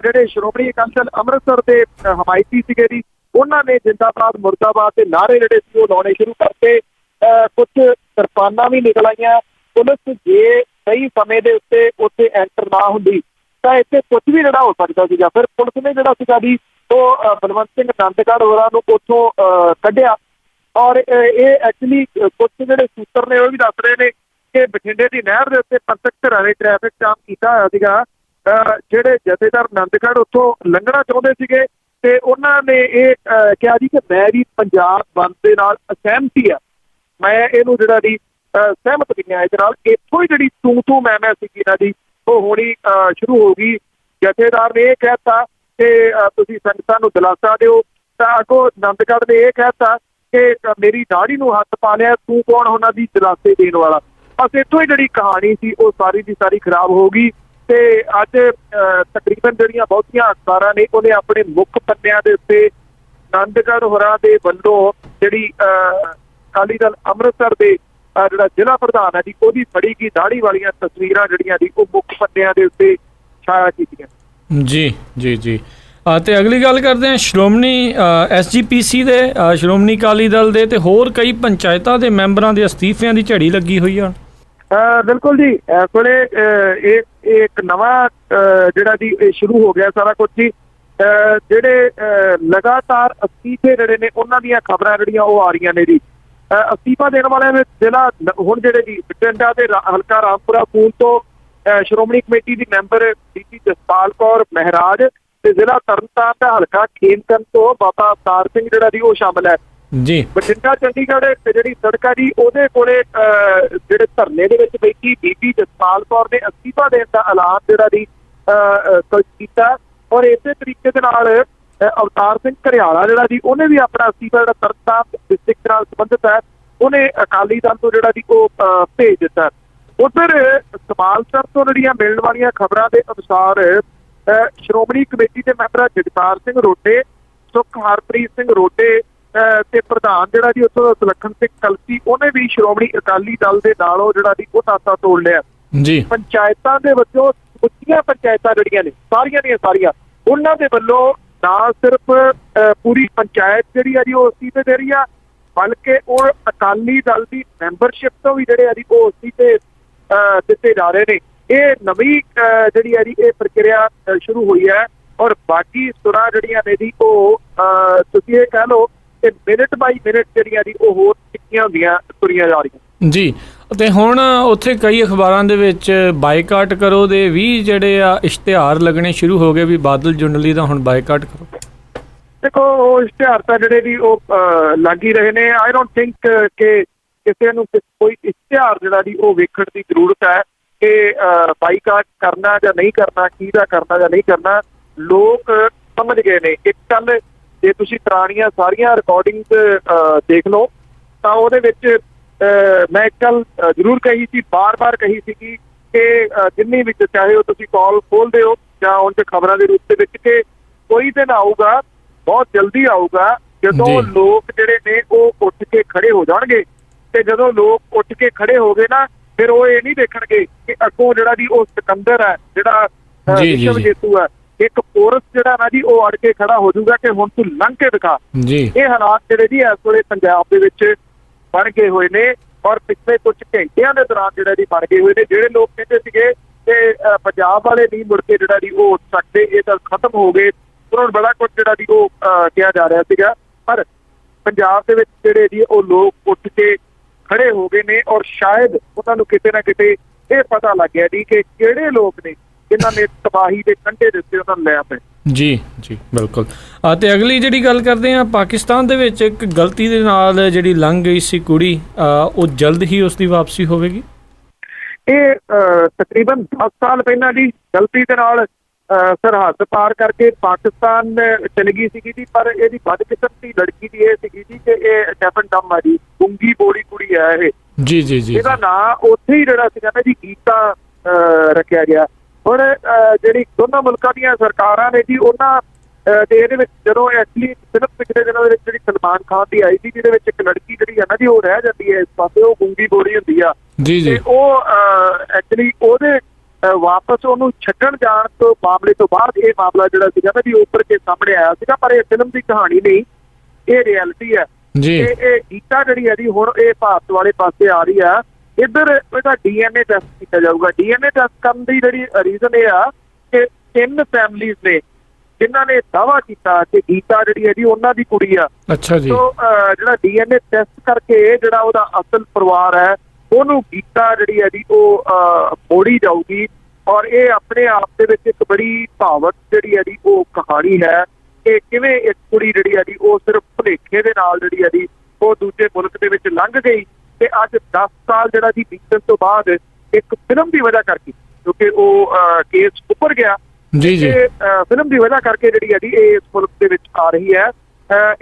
ਜਿਹੜੇ ਸ਼੍ਰੋਮਣੀ ਅਕਾਲੀ ਦਲ ਅੰਮ੍ਰਿਤਸਰ ਦੇ ਹਮਾਇਤੀ ਸੀਗੇ ਜੀ, ਉਹਨਾਂ ਨੇ ਜਿੰਦਾਬਾਦ ਮੁਰਦਾਬਾਦ ਦੇ ਨਾਅਰੇ ਜਿਹੜੇ ਸੀ ਉਹ ਲਾਉਣੇ ਸ਼ੁਰੂ ਕਰਤੇ। ਕੁਝ ਕਿਰਪਾਨਾਂ ਵੀ ਨਿਕਲ ਆਈਆਂ। ਪੁਲਿਸ ਜੇ ਸਹੀ ਸਮੇਂ ਦੇ ਉੱਤੇ ਐਂਟਰ ਨਾ ਹੁੰਦੀ ਤਾਂ ਇੱਥੇ ਕੁਝ ਵੀ ਜਿਹੜਾ ਹੋ ਸਕਦਾ ਸੀਗਾ। ਫਿਰ ਪੁਲਿਸ ਨੇ ਜਿਹੜਾ ਸੀਗਾ ਜੀ ਉਹ ਬਲਵੰਤ ਸਿੰਘ ਨੰਦਗੜ੍ਹ ਹੋਰਾਂ ਨੂੰ ਉੱਥੋਂ ਕੱਢਿਆ ਔਰ ਇਹ ਐਕਚੁਅਲੀ ਕੁਝ ਜਿਹੜੇ ਸੂਤਰ ਨੇ ਉਹ ਵੀ ਦੱਸ ਰਹੇ ਨੇ ਕਿ ਬਠਿੰਡੇ ਦੀ ਨਹਿਰ ਦੇ ਉੱਤੇ ਪੰਥਕ ਧਿਰਾਂ ਨੇ ਟ੍ਰੈਫਿਕ ਜਾਮ ਕੀਤਾ ਹੋਇਆ ਸੀਗਾ। ਜਿਹੜੇ ਜਥੇਦਾਰ ਨੰਦਗੜ੍ਹ ਉੱਥੋਂ ਲੰਘਣਾ ਚਾਹੁੰਦੇ ਸੀਗੇ ਤੇ ਉਹਨਾਂ ਨੇ ਇਹ ਕਿਹਾ ਜੀ ਕਿ ਮੈਂ ਵੀ ਪੰਜਾਬ ਬੰਦ ਦੇ ਨਾਲ ਅਸਹਿਮਤੀ ਆ, ਮੈਂ ਇਹਨੂੰ ਜਿਹੜਾ ਜੀ ਸਹਿਮਤ ਨਹੀਂ ਆ ਇਹਦੇ ਨਾਲ। ਇੱਥੋਂ ਹੀ ਜਿਹੜੀ ਤੂੰ ਮੈਂ ਸੀਗੀ ਨਾ ਜੀ ਉਹ ਹੋਣੀ ਸ਼ੁਰੂ ਹੋ ਗਈ। ਜਥੇਦਾਰ ਨੇ ਇਹ ਕਹਿਤਾ ਕਿ ਤੁਸੀਂ ਸੰਗਤਾਂ ਨੂੰ ਦਿਲਾਸਾ ਦਿਓ, ਤਾਂ ਅੱਗੋਂ ਨੰਦਗੜ੍ਹ ਨੇ ਇਹ ਕਹਿਤਾ ਕਿ ਮੇਰੀ ਦਾੜੀ ਨੂੰ ਹੱਥ ਪਾ ਲਿਆ, ਤੂੰ ਕੌਣ ਉਹਨਾਂ ਦੀ ਦਿਲਾਸੇ ਦੇਣ ਵਾਲਾ। ਬਸ ਇੱਥੋਂ ਹੀ ਜਿਹੜੀ ਕਹਾਣੀ ਸੀ ਉਹ ਸਾਰੀ ਦੀ ਸਾਰੀ ਖਰਾਬ ਹੋ ਗਈ ਤੇ ਅੱਜ ਤਕਰੀਬਨ ਜਿਹੜੀਆਂ ਬਹੁਤੀਆਂ ਅਖਬਾਰਾਂ ਨੇ ਉਹਨੇ ਆਪਣੇ ਮੁੱਖ ਪੰਨਿਆਂ ਦੇ ਉੱਤੇ ਨੰਦਗੜ੍ਹ ਹੋਰਾਂ ਦੇ ਵੱਲੋਂ ਜਿਹੜੀ ਅਕਾਲੀ ਦਲ ਅੰਮ੍ਰਿਤਸਰ ਦੇ ਜਿਹੜਾ ਜ਼ਿਲ੍ਹਾ ਪ੍ਰਧਾਨ ਹੈ ਜੀ ਉਹਦੀ ਫੜੀ ਗਈ ਦਾੜੀ ਵਾਲੀਆਂ ਤਸਵੀਰਾਂ ਜਿਹੜੀਆਂ ਜੀ ਉਹ ਮੁੱਖ ਪੰਨਿਆਂ ਦੇ ਉੱਤੇ ਛਾਇਆ ਕੀਤੀਆਂ। ਜੀ ਜੀ ਜੀ। ਤੇ ਅਗਲੀ ਗੱਲ ਕਰਦੇ ਹਾਂ ਸ਼੍ਰੋਮਣੀ SGPC ਦੇ, ਸ਼੍ਰੋਮਣੀ ਅਕਾਲੀ ਦਲ ਦੇ ਤੇ ਹੋਰ ਕਈ ਪੰਚਾਇਤਾਂ ਦੇ ਮੈਂਬਰਾਂ ਦੇ ਅਸਤੀਫਿਆਂ ਦੀ ਝੜੀ ਲੱਗੀ ਹੋਈ ਆ। ਬਿਲਕੁਲ ਜੀ, ਇਸ ਵੇਲੇ ਇਹ ਇੱਕ ਨਵਾਂ ਜਿਹੜਾ ਜੀ ਇਹ ਸ਼ੁਰੂ ਹੋ ਗਿਆ ਸਾਰਾ ਕੁਝ ਜੀ। ਜਿਹੜੇ ਲਗਾਤਾਰ ਅਸਤੀਫੇ ਜਿਹੜੇ ਨੇ ਉਹਨਾਂ ਦੀਆਂ ਖਬਰਾਂ ਜਿਹੜੀਆਂ ਉਹ ਆ ਰਹੀਆਂ ਨੇ ਜੀ। ਅਸਤੀਫਾ ਦੇਣ ਵਾਲਿਆਂ ਵਿੱਚ ਜ਼ਿਲ੍ਹਾ ਹੁਣ ਜਿਹੜੇ ਜੀ ਬਠਿੰਡਾ ਦੇ ਹਲਕਾ ਰਾਮਪੁਰਾ ਫੂਲ ਤੋਂ ਸ਼੍ਰੋਮਣੀ ਕਮੇਟੀ ਦੀ ਮੈਂਬਰ ਬੀਬੀ ਜਸਪਾਲ ਕੌਰ ਮਹਿਰਾਜ ਤੇ ਜ਼ਿਲ੍ਹਾ ਤਰਨਤਾਰਨ ਦਾ ਹਲਕਾ ਖੇਮਕਰਨ ਤੋਂ ਬਾਬਾ ਅਵਤਾਰ ਸਿੰਘ ਜਿਹੜਾ ਜੀ ਉਹ ਸ਼ਾਮਲ ਹੈ ਜੀ। ਬਠਿੰਡਾ ਚੰਡੀਗੜ੍ਹ ਜਿਹੜੀ ਸੜਕ ਆ ਜੀ ਉਹਦੇ ਕੋਲੇ ਜਿਹੜੇ ਧਰਨੇ ਦੇ ਵਿੱਚ ਬੈਠੀ ਬੀਬੀ ਜਸਪਾਲ ਕੌਰ ਨੇ ਅਸਤੀਫਾ ਦੇਣ ਦਾ ਐਲਾਨ ਜਿਹੜਾ ਜੀ ਕੀਤਾ ਔਰ ਇਸੇ ਤਰੀਕੇ ਦੇ ਨਾਲ ਅਵਤਾਰ ਸਿੰਘ ਘਰਿਆਲਾ ਜਿਹੜਾ ਜੀ ਉਹਨੇ ਵੀ ਆਪਣਾ ਅਸਤੀਫਾ ਜਿਹੜਾ ਤਰਨਤਾਰਨ ਡਿਸਟ੍ਰਿਕਟ ਨਾਲ ਸੰਬੰਧਿਤ ਹੈ ਉਹਨੇ ਅਕਾਲੀ ਦਲ ਤੋਂ ਜਿਹੜਾ ਜੀ ਉਹ ਭੇਜ ਦਿੱਤਾ। ਉਧਰ ਸਮਾਲਸਰ ਤੋਂ ਜਿਹੜੀਆਂ ਮਿਲਣ ਵਾਲੀਆਂ ਖਬਰਾਂ ਦੇ ਅਨੁਸਾਰ ਸ਼੍ਰੋਮਣੀ ਕਮੇਟੀ ਦੇ ਮੈਂਬਰ ਜਗਤਾਰ ਸਿੰਘ ਰੋਡੇ, ਸੁਖ ਹਰਪ੍ਰੀਤ ਸਿੰਘ ਰੋਡੇ ਤੇ ਪ੍ਰਧਾਨ ਜਿਹੜਾ ਜੀ ਉੱਥੋਂ ਦਾ ਸੁਲੱਖਣ ਸਿੰਘ ਕਲਸੀ ਉਹਨੇ ਵੀ ਸ਼੍ਰੋਮਣੀ ਅਕਾਲੀ ਦਲ ਦੇ ਨਾਲੋਂ ਜਿਹੜਾ ਜੀ ਉਹ ਨਾਤਾ ਤੋੜ ਲਿਆ ਜੀ। ਪੰਚਾਇਤਾਂ ਦੇ ਵਿੱਚੋਂ ਉੱਚੀਆਂ ਪੰਚਾਇਤਾਂ ਜਿਹੜੀਆਂ ਨੇ ਸਾਰੀਆਂ ਦੀਆਂ ਸਾਰੀਆਂ ਉਹਨਾਂ ਦੇ ਵੱਲੋਂ ਨਾ ਸਿਰਫ ਪੂਰੀ ਪੰਚਾਇਤ ਜਿਹੜੀ ਆ ਜੀ ਉਹ ਅਸਤੀਫੇ ਦੇ ਰਹੀ ਆ ਬਲਕਿ ਉਹ ਅਕਾਲੀ ਦਲ ਦੀ ਮੈਂਬਰਸ਼ਿਪ ਤੋਂ ਵੀ ਜਿਹੜੇ ਆ ਜੀ ਉਹ ਅਸਤੀਫੇ ਦਿੱਤੇ ਜਾ ਰਹੇ ਨੇ। ਇਹ ਨਵੀਂ ਜਿਹੜੀ ਹੈ ਜੀ ਇਹ ਪ੍ਰਕਿਰਿਆ ਸ਼ੁਰੂ ਹੋਈ ਹੈ ਔਰ ਬਾਕੀ ਸੁਰਾਂ ਜਿਹੜੀਆਂ ਨੇ ਜੀ ਉਹ ਤੁਸੀਂ ਇਹ ਕਹਿ ਲਓ ਕਿ ਮਿੰਟ ਬਾਈ ਮਿੰਟ ਜਿਹੜੀਆਂ ਜੀ ਉਹ ਹੋਰ ਟਿੱਕੀਆਂ ਹੁੰਦੀਆਂ ਤੁਰੀਆਂ ਜਾ ਰਹੀਆਂ ਜੀ। ਅਤੇ ਹੁਣ ਉੱਥੇ ਕਈ ਅਖਬਾਰਾਂ ਦੇ ਵਿੱਚ ਬਾਈਕਾਟ ਕਰੋ ਦੇ ਵੀ ਜਿਹੜੇ ਆ ਇਸ਼ਤਿਹਾਰ ਲੱਗਣੇ ਸ਼ੁਰੂ ਹੋ ਗਏ ਵੀ ਬਾਦਲ ਜੁੰਡਲੀ ਦਾ ਹੁਣ ਬਾਈਕਾਟ ਕਰੋ। ਦੇਖੋ ਉਹ ਇਸ਼ਤਿਹਾਰ ਤਾਂ ਜਿਹੜੇ ਵੀ ਉਹ ਲੱਗ ਹੀ ਰਹੇ ਨੇ। ਆਈ ਡੋਂਟ ਥਿੰਕ ਕਿ ਕਿਸੇ ਨੂੰ ਕੋਈ ਇਸ਼ਤਿਹਾਰ ਜਿਹੜਾ ਜੀ ਉਹ ਵੇਖਣ ਦੀ ਜ਼ਰੂਰਤ ਹੈ ਕਿ ਬਾਈਕਾਟ ਕਰਨਾ ਜਾਂ ਨਹੀਂ ਕਰਨਾ, ਕਿਹਦਾ ਕਰਨਾ ਜਾਂ ਨਹੀਂ ਕਰਨਾ। ਲੋਕ ਸਮਝ ਗਏ ਨੇ। ਇੱਕ ਗੱਲ ਜੇ ਤੁਸੀਂ ਪੁਰਾਣੀਆਂ ਸਾਰੀਆਂ ਰਿਕਾਰਡਿੰਗਸ ਦੇਖ ਲਓ ਤਾਂ ਉਹਦੇ ਵਿੱਚ ਮੈਂ ਇੱਕ ਗੱਲ ਜ਼ਰੂਰ ਕਹੀ ਸੀ, ਬਾਰ-ਬਾਰ ਕਹੀ ਸੀਗੀ ਕਿ ਜਿੰਨੀ ਵਿੱਚ ਚਾਹੇ ਉਹ ਤੁਸੀਂ ਕਾਲ ਖੋਲਦੇ ਹੋ ਜਾਂ ਉਹਨਾਂ 'ਚ ਖਬਰਾਂ ਦੇ ਰੂਪ ਦੇ ਵਿੱਚ ਕਿ ਕੋਈ ਦਿਨ ਆਊਗਾ, ਬਹੁਤ ਜਲਦੀ ਆਊਗਾ ਜਦੋਂ ਲੋਕ ਜਿਹੜੇ ਨੇ ਉਹ ਉੱਠ ਕੇ ਖੜੇ ਹੋ ਜਾਣਗੇ ਤੇ ਜਦੋਂ ਲੋਕ ਉੱਠ ਕੇ ਖੜੇ ਹੋ ਗਏ ਨਾ ਫਿਰ ਉਹ ਇਹ ਨਹੀਂ ਦੇਖਣਗੇ ਕਿ ਅੱਗੋਂ ਜਿਹੜਾ ਜੀ ਉਹ ਸਿਕੰਦਰ ਹੈ ਜਿਹੜਾ ਵਿਸ਼ਵ ਜੇਤੂ ਹੈ, ਇੱਕ ਪੋਰਸ ਜਿਹੜਾ ਨਾ ਜੀ ਉਹ ਅੜ ਕੇ ਖੜਾ ਹੋ ਜਾਊਗਾ ਕਿ ਹੁਣ ਤੂੰ ਲੰਘ ਕੇ ਦਿਖਾ। ਇਹ ਹਾਲਾਤ ਜਿਹੜੇ ਜੀ ਇਸ ਵੇਲੇ ਪੰਜਾਬ ਦੇ ਵਿੱਚ ਬਣ ਗਏ ਹੋਏ ਨੇ ਔਰ ਪਿਛਲੇ ਕੁਝ ਘੰਟਿਆਂ ਦੇ ਦੌਰਾਨ ਜਿਹੜਾ ਜੀ ਬਣ ਗਏ ਹੋਏ ਨੇ। ਜਿਹੜੇ ਲੋਕ ਕਹਿੰਦੇ ਸੀਗੇ ਕਿ ਪੰਜਾਬ ਵਾਲੇ ਨਹੀਂ ਮੁੜ ਕੇ ਜਿਹੜਾ ਜੀ ਉਹ ਉੱਠ ਸਕਦੇ, ਇਹ ਤਾਂ ਖਤਮ ਹੋ ਗਏ, ਉਹਨਾਂ ਨੂੰ ਬੜਾ ਕੁਝ ਜਿਹੜਾ ਜੀ ਉਹ ਕਿਹਾ ਜਾ ਰਿਹਾ ਸੀਗਾ। ਪਰ ਪੰਜਾਬ ਦੇ ਵਿੱਚ ਜਿਹੜੇ ਜੀ ਉਹ ਲੋਕ ਉੱਠ ਕੇ ਖੜੇ ਹੋ ਗਏ ਨੇ ਔਰ ਸ਼ਾਇਦ ਉਹਨਾਂ ਨੂੰ ਕਿਤੇ ਨਾ ਕਿਤੇ ਇਹ ਪਤਾ ਲੱਗ ਗਿਆ ਜੀ ਕਿ ਕਿਹੜੇ ਲੋਕ ਨੇ ਜਿਨ੍ਹਾਂ ਨੇ ਤਬਾਹੀ ਦੇ ਕੰਢੇ ਦੇ ਉੱਤੇ ਉਹਨਾਂ ਨੂੰ ਲੈ ਪਏ। ਜੀ ਜੀ ਬਿਲਕੁਲ। ਤੇ ਅਗਲੀ ਜਿਹੜੀ ਗੱਲ ਕਰਦੇ ਹਾਂ, ਪਾਕਿਸਤਾਨ ਦੇ ਵਿੱਚ ਇੱਕ ਗਲਤੀ ਦੇ ਨਾਲ ਜਿਹੜੀ ਲੰਘ ਗਈ ਸੀ ਕੁੜੀ, ਉਹ ਜਲਦ ਹੀ ਉਸ ਦੀ ਵਾਪਸੀ ਹੋਵੇਗੀ। ਇਹ ਤਕਰੀਬਨ 10 ਸਾਲ ਪਹਿਲਾਂ ਦੀ ਗਲਤੀ ਦੇ ਨਾਲ ਸਰਹੱਦ ਪਾਰ ਕਰਕੇ ਪਾਕਿਸਤਾਨ ਚਲੀ ਗਈ ਸੀਗੀ ਜੀ। ਪਰ ਇਹਦੀ ਬਦਕਿਸਮਤੀ ਲੜਕੀ ਦੀ ਇਹ ਸੀਗੀ ਜੀ ਕਿ ਇਹ ਡੈਫਨ ਡੰਮ ਆ ਜੀ, ਗੁੰਗੀ ਬੋੜੀ ਕੁੜੀ ਹੈ ਇਹ। ਜੀ ਜੀ ਜੀ। ਇਹਦਾ ਨਾਂ ਉੱਥੇ ਹੀ ਜਿਹੜਾ ਸੀਗਾ ਨਾ ਜੀ ਗੀਤਾ ਰੱਖਿਆ ਗਿਆ। ਹੁਣ ਜਿਹੜੀ ਦੋਨਾਂ ਮੁਲਕਾਂ ਦੀਆਂ ਸਰਕਾਰਾਂ ਨੇ ਜੀ ਉਹਨਾਂ ਤੇ ਇਹਦੇ ਵਿੱਚ ਜਦੋਂ ਐਕਚੁਅਲੀ ਫਿਲਮ ਪਿਛਲੇ ਦਿਨਾਂ ਦੇ ਵਿੱਚ ਜਿਹੜੀ ਸਲਮਾਨ ਖਾਨ ਦੀ ਆਈ ਸੀ ਜਿਹਦੇ ਵਿੱਚ ਇੱਕ ਲੜਕੀ ਜਿਹੜੀ ਹੈ ਨਾ ਜੀ ਉਹ ਰਹਿ ਜਾਂਦੀ ਹੈ ਇਸ ਪਾਸੇ, ਉਹ ਗੁੰਗੀ ਬੋੜੀ ਹੁੰਦੀ ਆ ਜੀ ਜੀ। ਤੇ ਉਹ ਐਕਚੁਅਲੀ ਉਹਦੇ ਵਾਪਸ ਉਹਨੂੰ ਛੱਡਣ ਜਾਣ ਤੋਂ ਮਾਮਲੇ ਤੋਂ ਬਾਅਦ ਇਹ ਮਾਮਲਾ ਜਿਹੜਾ ਸੀਗਾ ਨਾ ਜੀ ਉੱਪਰ ਕੇ ਸਾਹਮਣੇ ਆਇਆ ਸੀਗਾ। ਪਰ ਇਹ ਫਿਲਮ ਦੀ ਕਹਾਣੀ ਨਹੀਂ, ਇਹ ਰਿਐਲਿਟੀ ਹੈ ਜੀ। ਇਹ ਗੀਤਾ ਜਿਹੜੀ ਹੈ ਜੀ ਹੁਣ ਇਹ ਭਾਰਤ ਵਾਲੇ ਪਾਸੇ ਆ ਰਹੀ ਆ। ਇੱਧਰ ਇਹਦਾ DNA ਟੈਸਟ ਕੀਤਾ ਜਾਊਗਾ। DNA ਟੈਸਟ ਕਰਨ ਦੀ ਜਿਹੜੀ ਰੀਜ਼ਨ ਇਹ ਆ ਕਿ 3 ਫੈਮਲੀਜ਼ ਨੇ ਜਿਨ੍ਹਾਂ ਨੇ ਦਾਅਵਾ ਕੀਤਾ ਕਿ ਗੀਤਾ ਜਿਹੜੀ ਹੈ ਜੀ ਉਹਨਾਂ ਦੀ ਕੁੜੀ ਆ। ਅੱਛਾ ਜੀ। ਸੋ ਜਿਹੜਾ DNA ਟੈਸਟ ਕਰਕੇ ਜਿਹੜਾ ਉਹਦਾ ਅਸਲ ਪਰਿਵਾਰ ਹੈ ਉਹਨੂੰ ਗੀਤਾ ਜਿਹੜੀ ਹੈ ਜੀ ਉਹ ਮੋੜੀ ਜਾਊਗੀ। ਔਰ ਇਹ ਆਪਣੇ ਆਪ ਦੇ ਵਿੱਚ ਇੱਕ ਬੜੀ ਭਾਵਕ ਜਿਹੜੀ ਹੈ ਜੀ ਉਹ ਕਹਾਣੀ ਹੈ ਕਿ ਕਿਵੇਂ ਇੱਕ ਕੁੜੀ ਜਿਹੜੀ ਹੈ ਜੀ ਉਹ ਸਿਰਫ ਭੁਲੇਖੇ ਦੇ ਨਾਲ ਜਿਹੜੀ ਹੈ ਜੀ ਉਹ ਦੂਜੇ ਮੁਲਕ ਦੇ ਵਿੱਚ ਲੰਘ ਗਈ ਤੇ ਅੱਜ 10 ਸਾਲ ਜਿਹੜਾ ਜੀ ਬੀਤਣ ਤੋਂ ਬਾਅਦ ਇੱਕ ਫਿਲਮ ਦੀ ਵਜ੍ਹਾ ਕਰਕੇ, ਕਿਉਂਕਿ ਉਹ ਕੇਸ ਉੱਪਰ ਗਿਆ ਜੀ ਜੀ, ਫਿਲਮ ਦੀ ਵਜ੍ਹਾ ਕਰਕੇ ਜਿਹੜੀ ਹੈ ਜੀ ਇਹ ਇਸ ਮੁਲਕ ਦੇ ਵਿੱਚ ਆ ਰਹੀ ਹੈ।